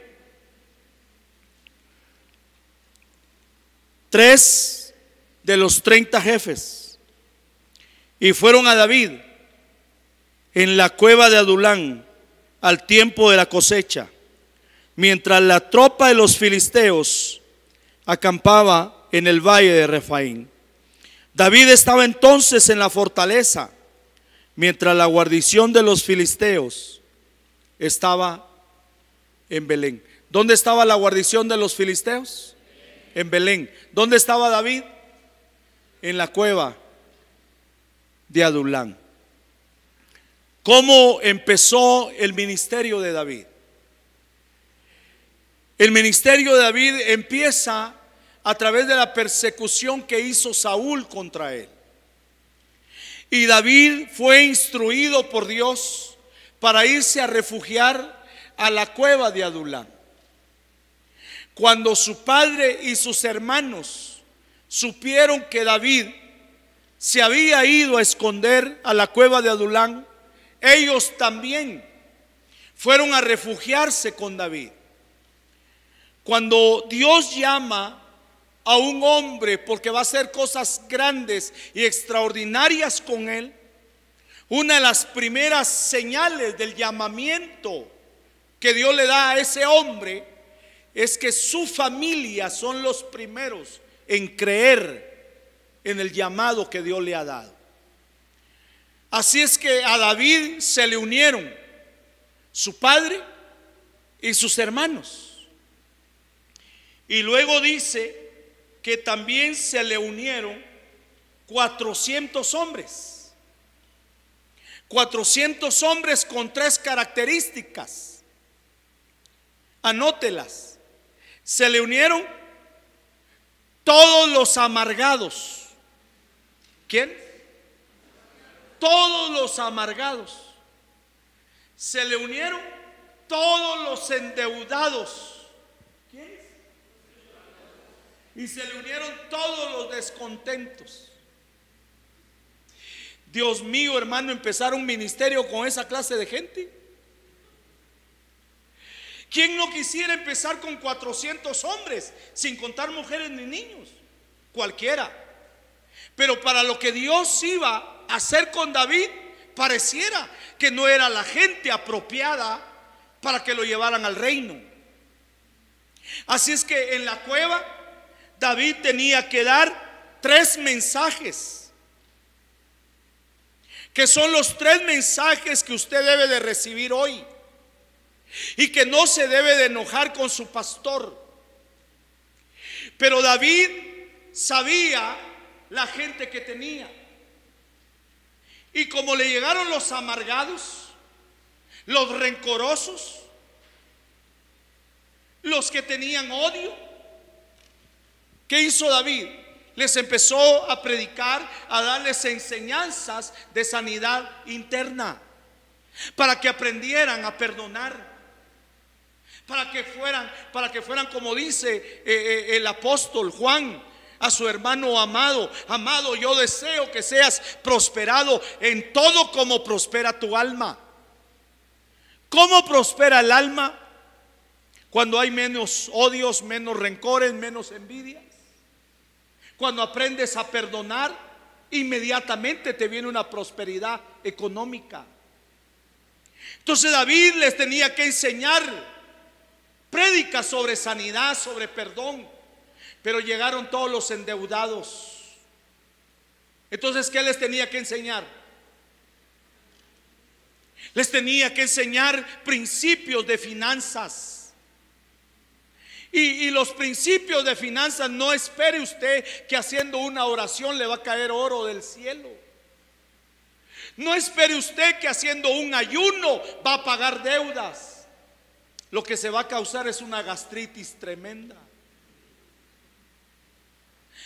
3 de los 30 jefes y fueron a David en la cueva de Adulán al tiempo de la cosecha, mientras la tropa de los filisteos acampaba en el valle de Refaín. David estaba entonces en la fortaleza, mientras la guarnición de los filisteos estaba en Belén. ¿Dónde estaba la guarnición de los filisteos? En Belén. ¿Dónde estaba David? En la cueva de Adulán. ¿Cómo empezó el ministerio de David? El ministerio de David empieza a través de la persecución que hizo Saúl contra él. Y David fue instruido por Dios para irse a refugiar a la cueva de Adulán. Cuando su padre y sus hermanos supieron que David se había ido a esconder a la cueva de Adulán, ellos también fueron a refugiarse con David. Cuando Dios llama a un hombre porque va a hacer cosas grandes y extraordinarias con él, una de las primeras señales del llamamiento que Dios le da a ese hombre es que su familia son los primeros en creer en el llamado que Dios le ha dado. Así es que a David se le unieron su padre y sus hermanos. Y luego dice que también se le unieron 400 hombres. 400 hombres con 3 características. Anótelas. Se le unieron todos los amargados. ¿Quién? Todos los amargados. Se le unieron todos los endeudados. ¿Quién? Y se le unieron todos los descontentos. Dios mío, hermano, empezar un ministerio con esa clase de gente. ¿Quién no quisiera empezar con 400 hombres, sin contar mujeres ni niños? Cualquiera. Pero para lo que Dios iba a hacer con David, pareciera que no era la gente apropiada para que lo llevaran al reino. Así es que en la cueva David tenía que dar 3 mensajes, que son los 3 mensajes que usted debe de recibir hoy, y que no se debe de enojar con su pastor. Pero David sabía la gente que tenía, y como le llegaron los amargados, los rencorosos, los que tenían odio, ¿qué hizo David? Les empezó a predicar, a darles enseñanzas de sanidad interna, para que aprendieran a perdonar, para que fueran como dice el apóstol Juan a su hermano amado: amado, yo deseo que seas prosperado en todo como prospera tu alma. ¿Cómo prospera el alma? Cuando hay menos odios, menos rencores, menos envidias. Cuando aprendes a perdonar, inmediatamente te viene una prosperidad económica. Entonces David les tenía que enseñar prédicas sobre sanidad, sobre perdón. Pero llegaron todos los endeudados. Entonces, ¿qué les tenía que enseñar? Les tenía que enseñar principios de finanzas. Y los principios de finanzas, no espere usted que haciendo una oración le va a caer oro del cielo. No espere usted que haciendo un ayuno va a pagar deudas. Lo que se va a causar es una gastritis tremenda.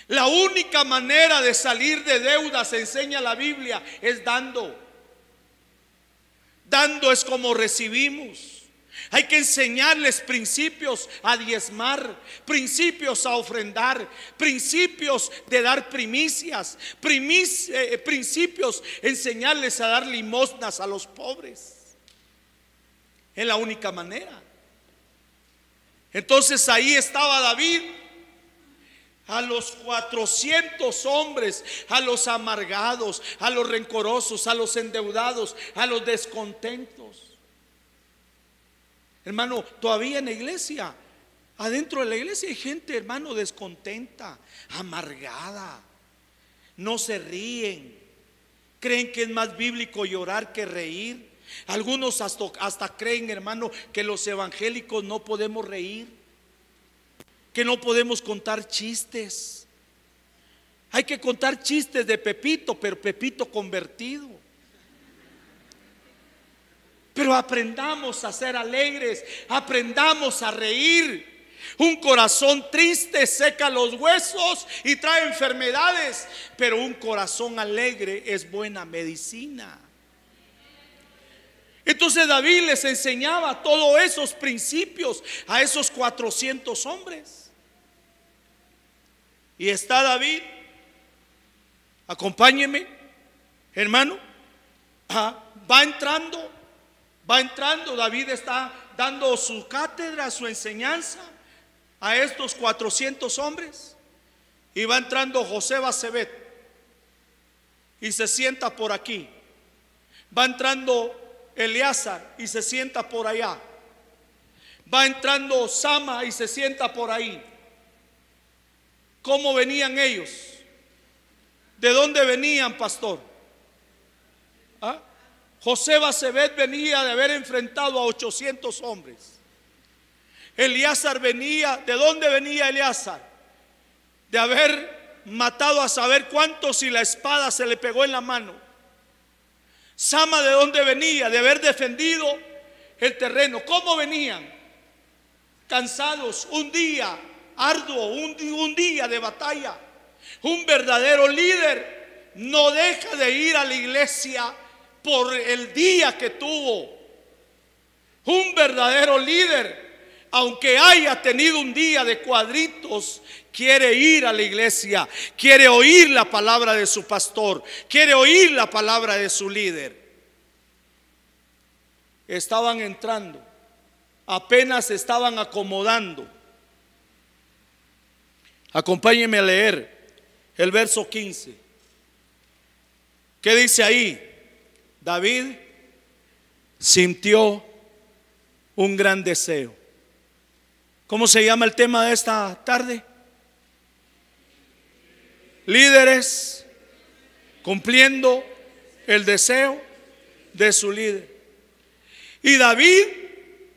La única manera de salir de deudas, enseña la Biblia, es dando. Dando es como recibimos. Hay que enseñarles principios a diezmar, principios a ofrendar, principios de dar primicias, principios enseñarles a dar limosnas a los pobres. Es la única manera. Entonces ahí estaba David, a los 400 hombres, a los amargados, a los rencorosos, a los endeudados, a los descontentos. Hermano, todavía en la iglesia, adentro de la iglesia hay gente, hermano, descontenta, amargada, no se ríen, creen que es más bíblico llorar que reír. Algunos hasta creen, hermano, que los evangélicos no podemos reír, que no podemos contar chistes. Hay que contar chistes de Pepito, pero Pepito convertido. Pero aprendamos a ser alegres, aprendamos a reír. Un corazón triste seca los huesos y trae enfermedades, pero un corazón alegre es buena medicina. Entonces David les enseñaba todos esos principios a esos 400 hombres. Y está David Acompáñeme, hermano. Va entrando, David está dando su cátedra, su enseñanza a estos 400 hombres. Y va entrando José Basebet y se sienta por aquí. Va entrando Eleazar y se sienta por allá. Va entrando Sama y se sienta por ahí. ¿Cómo venían ellos? ¿De dónde venían, pastor? José Basebet venía de haber enfrentado a 800 hombres. Eleazar venía, ¿de dónde venía Eleazar? De haber matado a saber cuántos y la espada se le pegó en la mano. Sama, ¿de dónde venía? De haber defendido el terreno. ¿Cómo venían? Cansados, un día arduo, un día de batalla. Un verdadero líder no deja de ir a la iglesia por el día que tuvo. Un verdadero líder, aunque haya tenido un día de cuadritos, quiere ir a la iglesia, quiere oír la palabra de su pastor, quiere oír la palabra de su líder. Estaban entrando, apenas se estaban acomodando. Acompáñenme a leer el verso 15. ¿Qué dice ahí? David sintió un gran deseo. ¿Cómo se llama el tema de esta tarde? Líderes cumpliendo el deseo de su líder. Y David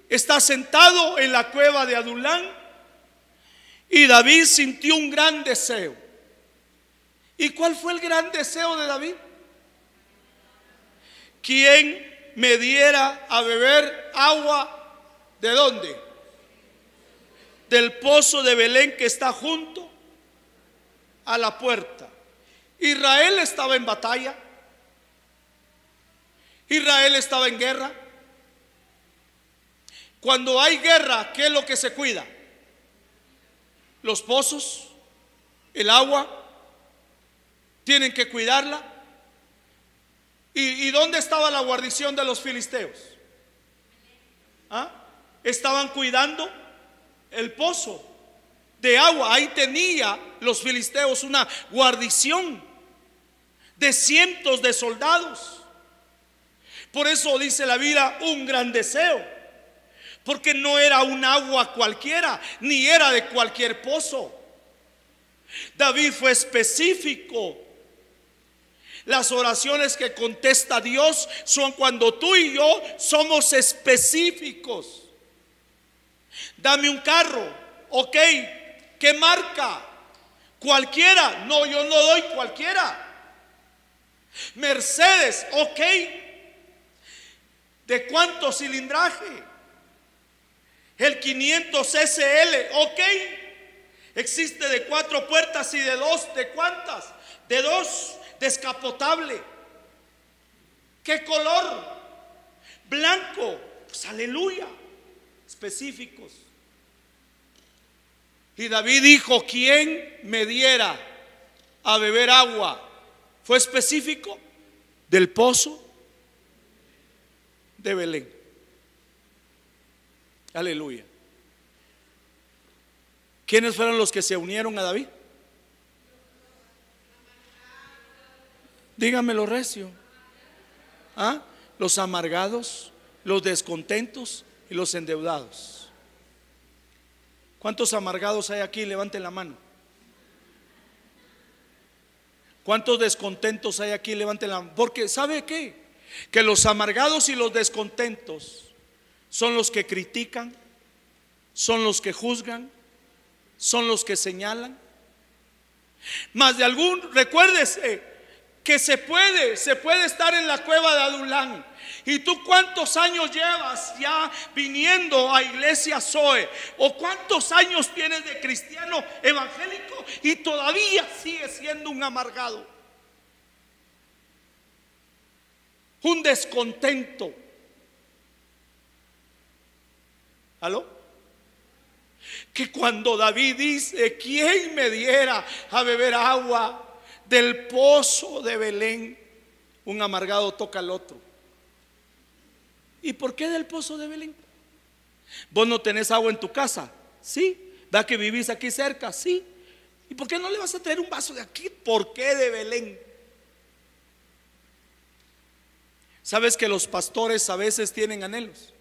está sentado en la cueva de Adulán y David sintió un gran deseo. ¿Y cuál fue el gran deseo de David? ¿Quién me diera a beber agua? ¿De dónde? Del pozo de Belén que está junto a la puerta. Israel estaba en batalla. Israel estaba en guerra. Cuando hay guerra, ¿qué es lo que se cuida? Los pozos, el agua. Tienen que cuidarla. ¿Y dónde estaba la guarnición de los filisteos? Estaban cuidando el pozo de agua. Ahí tenía los filisteos una guarnición de cientos de soldados. Por eso dice la Biblia, un gran deseo, porque no era un agua cualquiera, ni era de cualquier pozo. David fue específico. Las oraciones que contesta Dios son cuando tú y yo somos específicos. Dame un carro, ok, ¿qué marca? Cualquiera. No, yo no doy cualquiera. Mercedes, ok. ¿De cuánto cilindraje? El 500 SL, ok. Existe de 4 puertas y de 2, ¿de cuántas? De 2. Descapotable. ¿Qué color? Blanco. Pues aleluya. Específicos. Y David dijo, ¿quién me diera a beber agua? Fue específico. Del pozo de Belén. Aleluya. ¿Quiénes fueron los que se unieron a David? Dígamelo recio. Los amargados, los descontentos y los endeudados. ¿Cuántos amargados hay aquí? Levanten la mano. ¿Cuántos descontentos hay aquí? Levanten la mano. Porque ¿sabe qué? Que los amargados y los descontentos son los que critican, son los que juzgan, son los que señalan. Más de algún, recuérdese que se puede estar en la cueva de Adulán. ¿Y tú cuántos años llevas ya viniendo a Iglesia Zoe? ¿O cuántos años tienes de cristiano evangélico y todavía sigues siendo un amargado? Un descontento. ¿Aló? Que cuando David dice, ¿quién me diera a beber agua del pozo de Belén, un amargado toca al otro. ¿Y por qué del pozo de Belén? ¿Vos no tenés agua en tu casa? Sí. ¿Da que vivís aquí cerca? Sí. ¿Y por qué no le vas a traer un vaso de aquí? ¿Por qué de Belén? ¿Sabes que los pastores a veces tienen anhelos?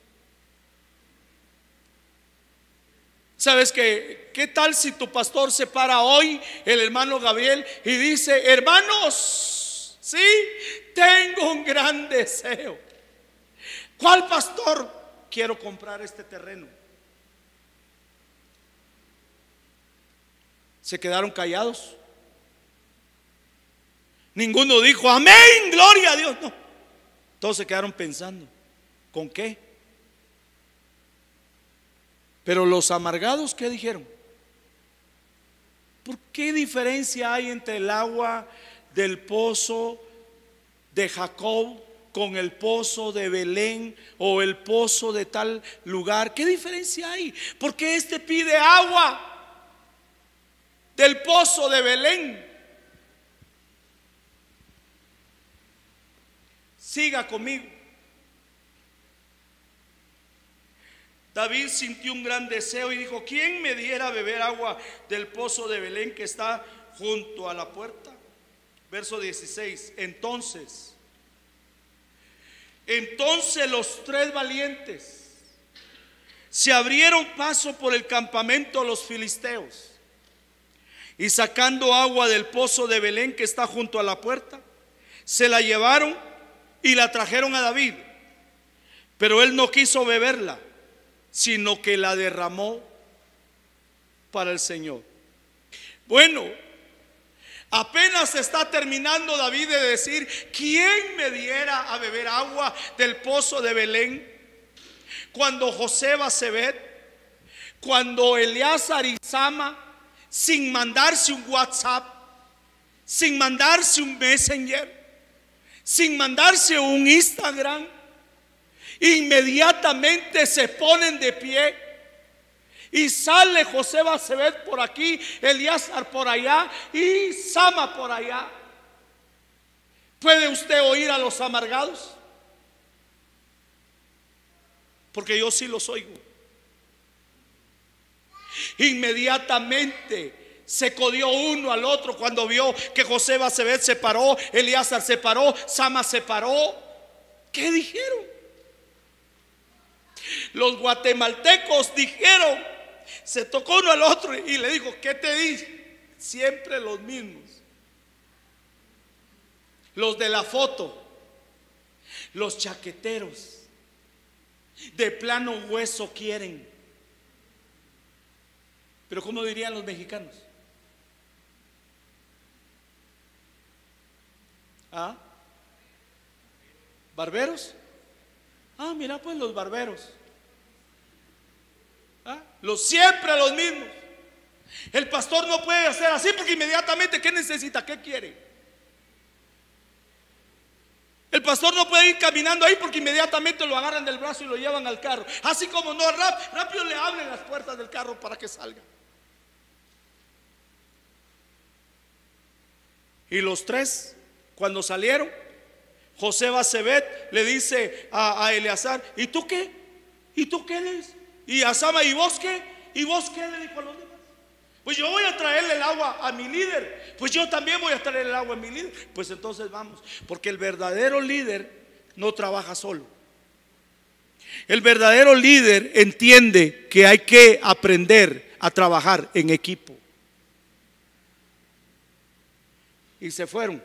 ¿Sabes que qué tal si tu pastor se para hoy, el hermano Gabriel, y dice: hermanos, sí, tengo un gran deseo? ¿Cuál pastor? Quiero comprar este terreno. Se quedaron callados. Ninguno dijo amén, gloria a Dios. No, todos se quedaron pensando, ¿con qué? Pero los amargados, ¿qué dijeron? ¿Por qué diferencia hay entre el agua del pozo de Jacob con el pozo de Belén o el pozo de tal lugar? ¿Qué diferencia hay? ¿Por qué este pide agua del pozo de Belén? Siga conmigo. David sintió un gran deseo y dijo: ¿quién me diera a beber agua del pozo de Belén que está junto a la puerta? Verso 16. Entonces los tres valientes se abrieron paso por el campamento de los filisteos, y sacando agua del pozo de Belén que está junto a la puerta, se la llevaron y la trajeron a David. Pero él no quiso beberla, sino que la derramó para el Señor. Bueno, apenas está terminando David de decir: ¿quién me diera a beber agua del pozo de Belén? Cuando José Basebet, cuando Eleazar y Sama, sin mandarse un WhatsApp, sin mandarse un Messenger, sin mandarse un Instagram, inmediatamente se ponen de pie y sale José Basebet por aquí, Eleazar por allá y Sama por allá. ¿Puede usted oír a los amargados? Porque yo sí los oigo. Inmediatamente se codió uno al otro cuando vio que José Basebet se paró, Eleazar se paró, Sama se paró. ¿Qué dijeron? Los guatemaltecos dijeron, se tocó uno al otro y le dijo: ¿qué te dice? Siempre los mismos. Los de la foto, los chaqueteros, de plano hueso quieren. Pero ¿cómo dirían los mexicanos? ¿Ah? ¿Barberos? Ah, mira pues los barberos. ¿Ah? Siempre los mismos. El pastor no puede hacer así porque inmediatamente, ¿qué necesita? ¿Qué quiere? El pastor no puede ir caminando ahí porque inmediatamente lo agarran del brazo y lo llevan al carro. Así como no, rápido le abren las puertas del carro para que salga. Y los tres, cuando salieron, José Basebet le dice a Eleazar: ¿y tú qué? ¿Y tú qué le dices? Y a Sama: ¿y vos qué? ¿Y vos qué? Le dijo a los demás: pues yo voy a traerle el agua a mi líder. Pues yo también voy a traer el agua a mi líder. Pues entonces vamos. Porque el verdadero líder no trabaja solo. El verdadero líder entiende que hay que aprender a trabajar en equipo. Y se fueron.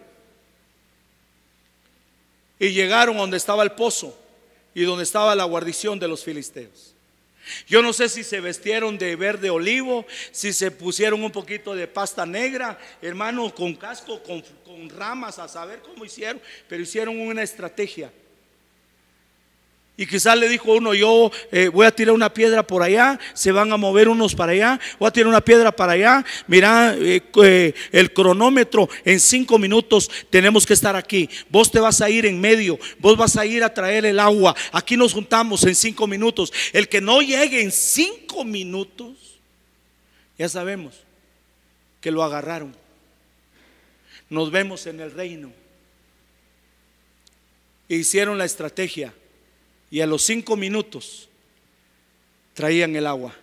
Y llegaron a donde estaba el pozo y donde estaba la guarnición de los filisteos. Yo no sé si se vestieron de verde olivo, si se pusieron un poquito de pasta negra, hermano, con casco, con ramas, a saber cómo hicieron, pero hicieron una estrategia. Y quizás le dijo uno: yo voy a tirar una piedra por allá, se van a mover unos para allá, voy a tirar una piedra para allá. Mira, el cronómetro, en 5 minutos tenemos que estar aquí. Vos te vas a ir en medio, vos vas a ir a traer el agua. Aquí nos juntamos en 5 minutos. El que no llegue en 5 minutos, ya sabemos que lo agarraron. Nos vemos en el reino. Hicieron la estrategia y a los 5 minutos traían el agua.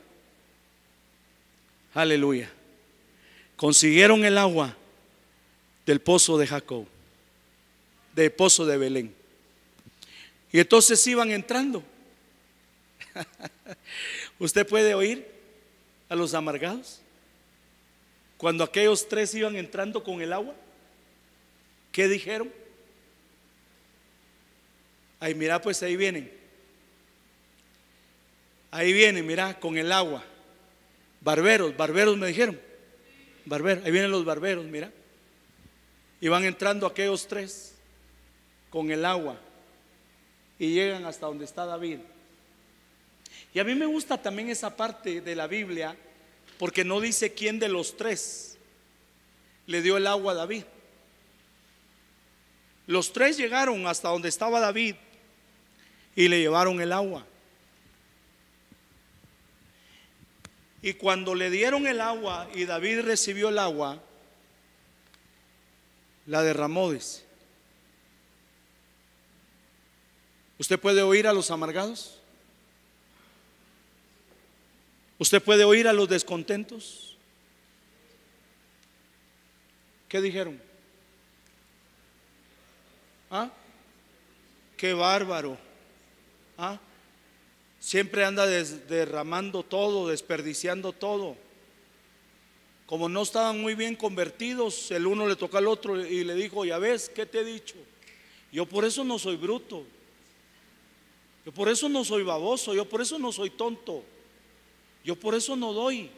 Aleluya. Consiguieron el agua del pozo de Jacob, del pozo de Belén. Y entonces iban entrando. ¿Usted puede oír a los amargados? Cuando aquellos 3 iban entrando con el agua, ¿qué dijeron? Ay, mira, pues ahí vienen. Ahí vienen, mira, con el agua. Barberos me dijeron. Barberos, ahí vienen los barberos, mira. Y van entrando aquellos 3 con el agua y llegan hasta donde está David. Y a mí me gusta también esa parte de la Biblia, porque no dice quién de los 3 le dio el agua a David. Los 3 llegaron hasta donde estaba David y le llevaron el agua. Y cuando le dieron el agua y David recibió el agua, la derramó, dice. ¿Usted puede oír a los amargados? ¿Usted puede oír a los descontentos? ¿Qué dijeron? ¿Ah? Qué bárbaro. ¿Ah? Siempre anda derramando todo, desperdiciando todo. Como no estaban muy bien convertidos, el uno le tocó al otro y le dijo: ya ves, ¿qué te he dicho? Yo por eso no soy bruto, yo por eso no soy baboso, yo por eso no soy tonto, yo por eso no doy,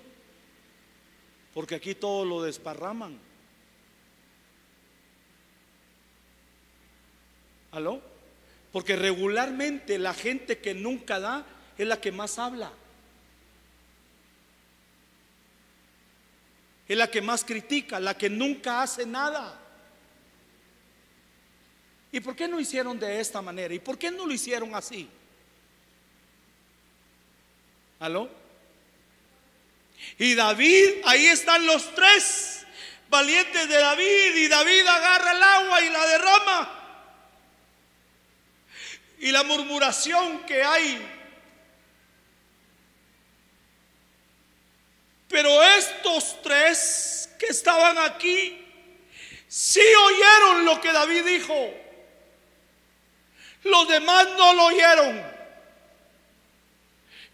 porque aquí todo lo desparraman. ¿Aló? Porque regularmente la gente que nunca da es la que más habla, es la que más critica, la que nunca hace nada. ¿Y por qué no hicieron de esta manera? ¿Y por qué no lo hicieron así? ¿Aló? Y David, ahí están los 3 valientes de David, y David agarra el agua y la derrama. Y la murmuración que hay. Pero estos 3 que estaban aquí sí oyeron lo que David dijo. Los demás no lo oyeron,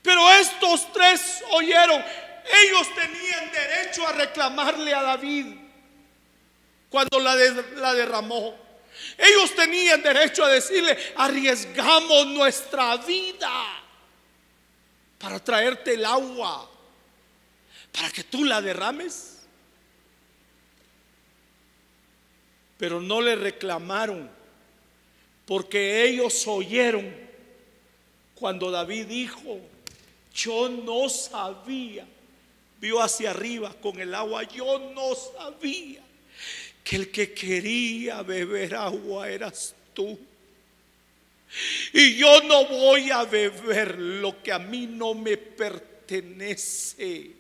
pero estos 3 oyeron. Ellos tenían derecho a reclamarle a David cuando la derramó. Ellos tenían derecho a decirle: arriesgamos nuestra vida para traerte el agua, para que tú la derrames. Pero no le reclamaron, porque ellos oyeron cuando David dijo: yo no sabía, vio hacia arriba con el agua, yo no sabía que el que quería beber agua eras tú. Y yo no voy a beber lo que a mí no me pertenece.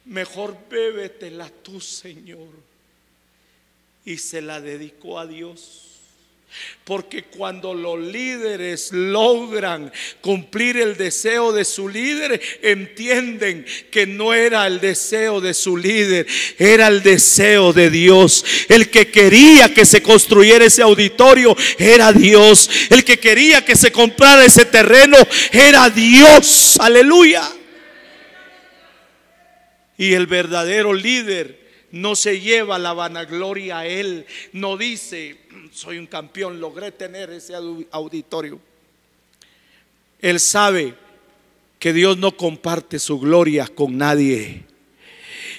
Mejor bébetela tú, Señor. Y se la dedicó a Dios. Porque cuando los líderes logran cumplir el deseo de su líder, entienden que no era el deseo de su líder, era el deseo de Dios. El que quería que se construyera ese auditorio era Dios. El que quería que se comprara ese terreno era Dios. Aleluya. Y el verdadero líder no se lleva la vanagloria a él. No dice: soy un campeón, logré tener ese auditorio. Él sabe que Dios no comparte su gloria con nadie,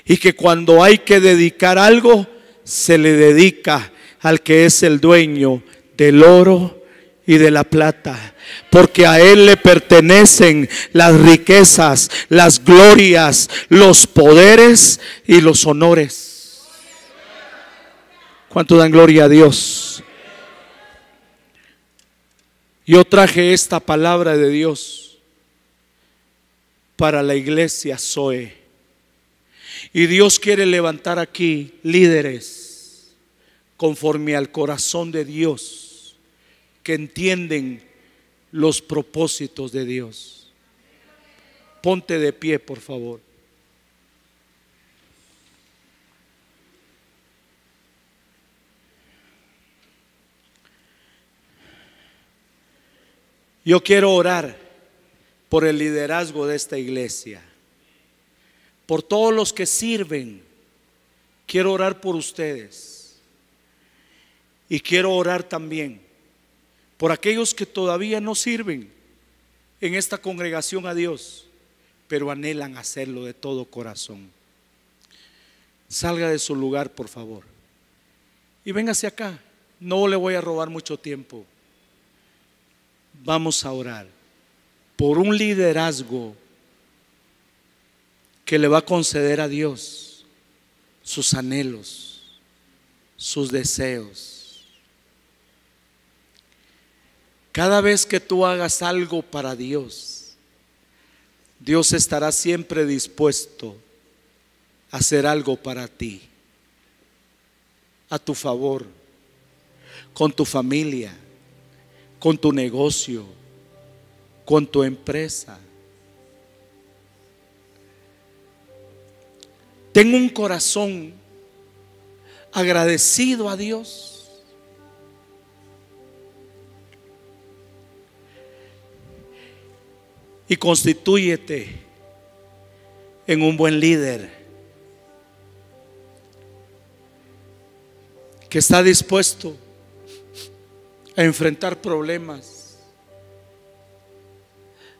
y que cuando hay que dedicar algo, se le dedica al que es el dueño del oro y de la plata, porque a Él le pertenecen las riquezas, las glorias, los poderes y los honores. ¿Cuánto dan gloria a Dios? Yo traje esta palabra de Dios para la iglesia Zoe, y Dios quiere levantar aquí líderes conforme al corazón de Dios, que entienden los propósitos de Dios. Ponte de pie, por favor. Yo quiero orar por el liderazgo de esta iglesia, por todos los que sirven. Quiero orar por ustedes. Y quiero orar también por aquellos que todavía no sirven en esta congregación a Dios, pero anhelan hacerlo de todo corazón. Salga de su lugar, por favor, y véngase acá. No le voy a robar mucho tiempo. Vamos a orar por un liderazgo que le va a conceder a Dios sus anhelos, sus deseos. Cada vez que tú hagas algo para Dios, Dios estará siempre dispuesto a hacer algo para ti, a tu favor, con tu familia, con tu negocio, con tu empresa. Tengo un corazón agradecido a Dios. Y constitúyete en un buen líder que está dispuesto a enfrentar problemas,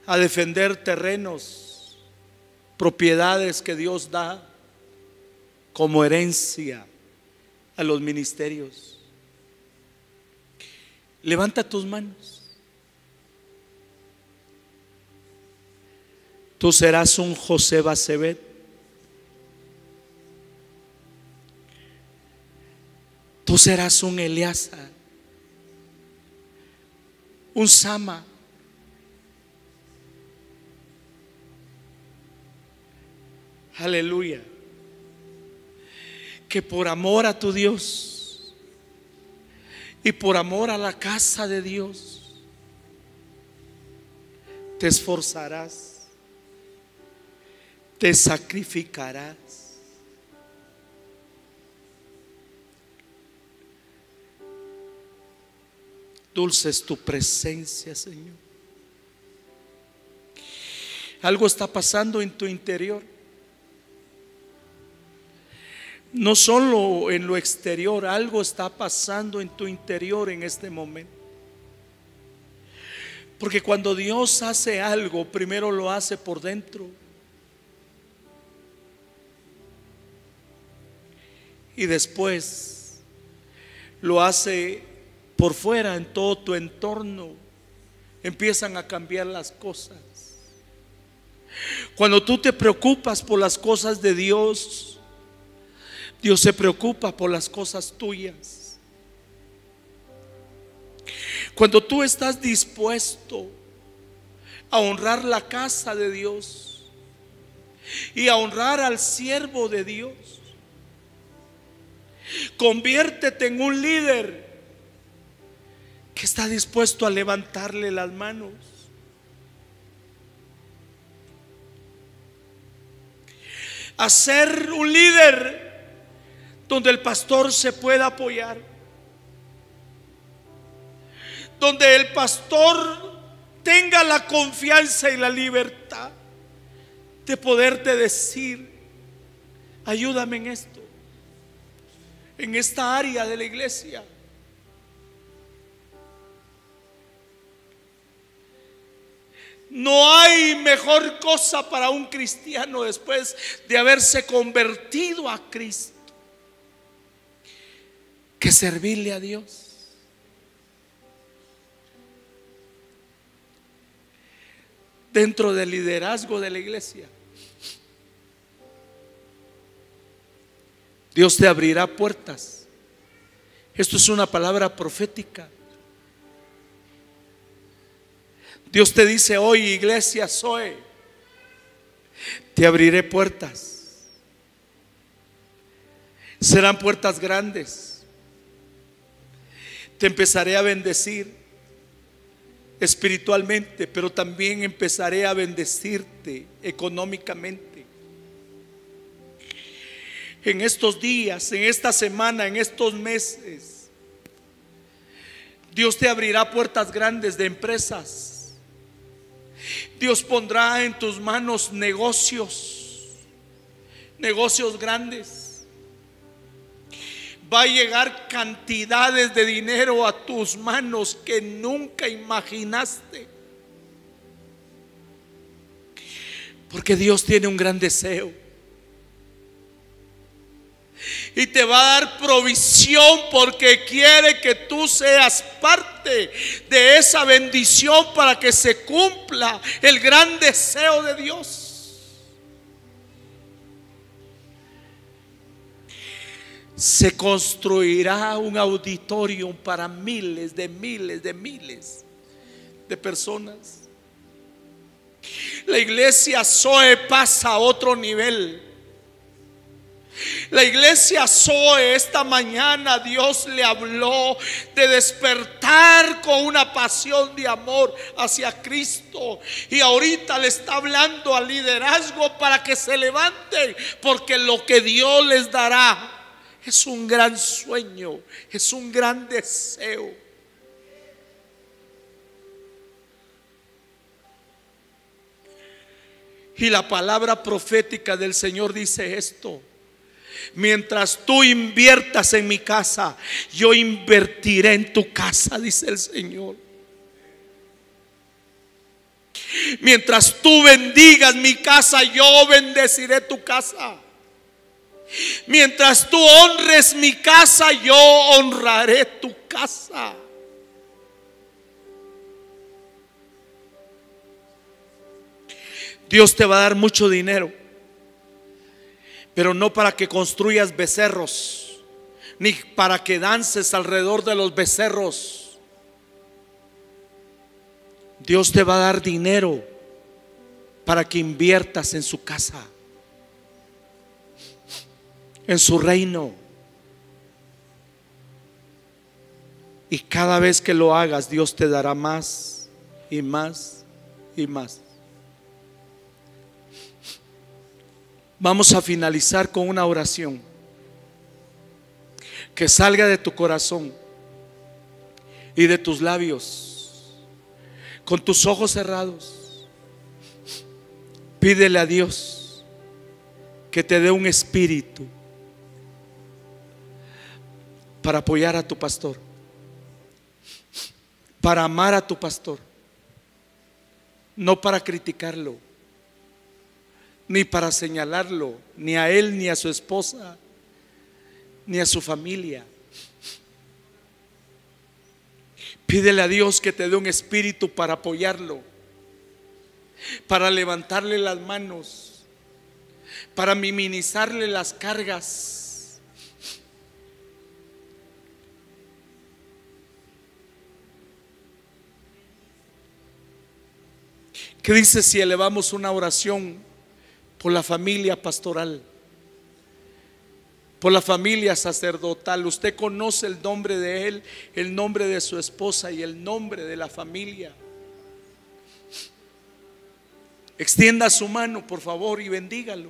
a defender terrenos, propiedades que Dios da como herencia a los ministerios. Levanta tus manos. Tú serás un José Basebet. Tú serás un Eleazar, un Sama. Aleluya. Que por amor a tu Dios y por amor a la casa de Dios te esforzarás, te sacrificarás. Dulce es tu presencia, Señor. Algo está pasando en tu interior. No solo en lo exterior, algo está pasando en tu interior en este momento. Porque cuando Dios hace algo, primero lo hace por dentro. Y después lo hace por fuera, en todo tu entorno. Empiezan a cambiar las cosas. Cuando tú te preocupas por las cosas de Dios, Dios se preocupa por las cosas tuyas. Cuando tú estás dispuesto a honrar la casa de Dios y a honrar al siervo de Dios, conviértete en un líder que está dispuesto a levantarle las manos. A ser un líder donde el pastor se pueda apoyar, donde el pastor tenga la confianza y la libertad de poderte decir: ayúdame en esto, en esta área de la iglesia. No hay mejor cosa para un cristiano después de haberse convertido a Cristo que servirle a Dios. Dentro del liderazgo de la iglesia, Dios te abrirá puertas. Esto es una palabra profética. Dios te dice hoy: iglesia soy, te abriré puertas. Serán puertas grandes, Te empezaré a bendecir espiritualmente, pero también empezaré a bendecirte económicamente. En estos días, en esta semana, en estos meses, Dios te abrirá puertas grandes de empresas. Dios pondrá en tus manos negocios grandes. Va a llegar cantidades de dinero a tus manos que nunca imaginaste. Porque Dios tiene un gran deseo. Y te va a dar provisión porque quiere que tú seas parte de esa bendición para que se cumpla el gran deseo de Dios. Se construirá un auditorio para miles de personas. La iglesia Zoe pasa a otro nivel. La iglesia Zoe esta mañana Dios le habló de despertar con una pasión de amor hacia Cristo. Y ahorita le está hablando al liderazgo para que se levanten, porque lo que Dios les dará es un gran sueño, es un gran deseo. Y la palabra profética del Señor dice esto: mientras tú inviertas en mi casa, yo invertiré en tu casa, dice el Señor. Mientras tú bendigas mi casa, yo bendeciré tu casa. Mientras tú honres mi casa, yo honraré tu casa. Dios te va a dar mucho dinero, pero no para que construyas becerros, ni para que dances alrededor de los becerros. Dios te va a dar dinero para que inviertas en su casa, en su reino. Y cada vez que lo hagas, Dios te dará más y más y más. Vamos a finalizar con una oración que salga de tu corazón y de tus labios. Con tus ojos cerrados, pídele a Dios que te dé un espíritu para apoyar a tu pastor, para amar a tu pastor, no para criticarlo, ni para señalarlo, ni a él, ni a su esposa, ni a su familia. Pídele a Dios que te dé un espíritu para apoyarlo, para levantarle las manos, para minimizarle las cargas. ¿Qué dice si elevamos una oración por la familia pastoral, por la familia sacerdotal? Usted conoce el nombre de él, el nombre de su esposa y el nombre de la familia. Extienda su mano, por favor, y bendígalo.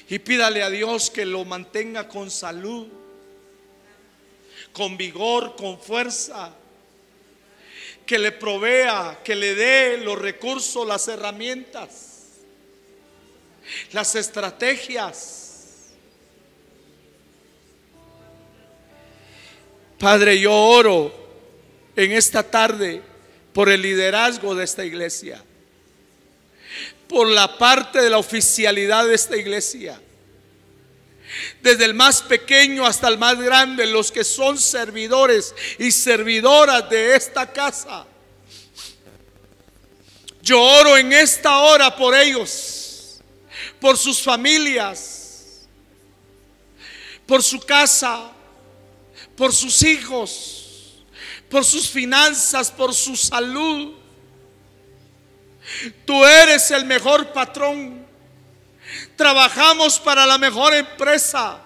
Y pídale a Dios que lo mantenga con salud, con vigor, con fuerza, que le provea, que le dé los recursos, las herramientas, las estrategias. Padre, yo oro en esta tarde por el liderazgo de esta iglesia, por la parte de la oficialidad de esta iglesia, desde el más pequeño hasta el más grande, los que son servidores y servidoras de esta casa. Yo oro en esta hora por ellos, por sus familias, por su casa, por sus hijos, por sus finanzas, por su salud. Tú eres el mejor patrón. Trabajamos para la mejor empresa,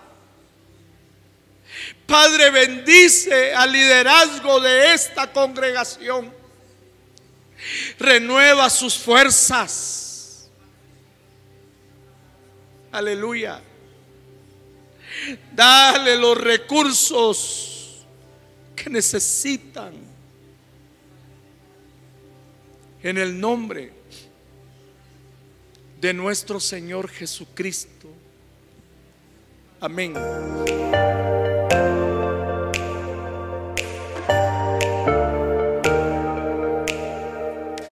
Padre, bendice al liderazgo de esta congregación. Renueva sus fuerzas. Aleluya. Dale los recursos que necesitan. En el nombre de nuestro Señor Jesucristo. Amén.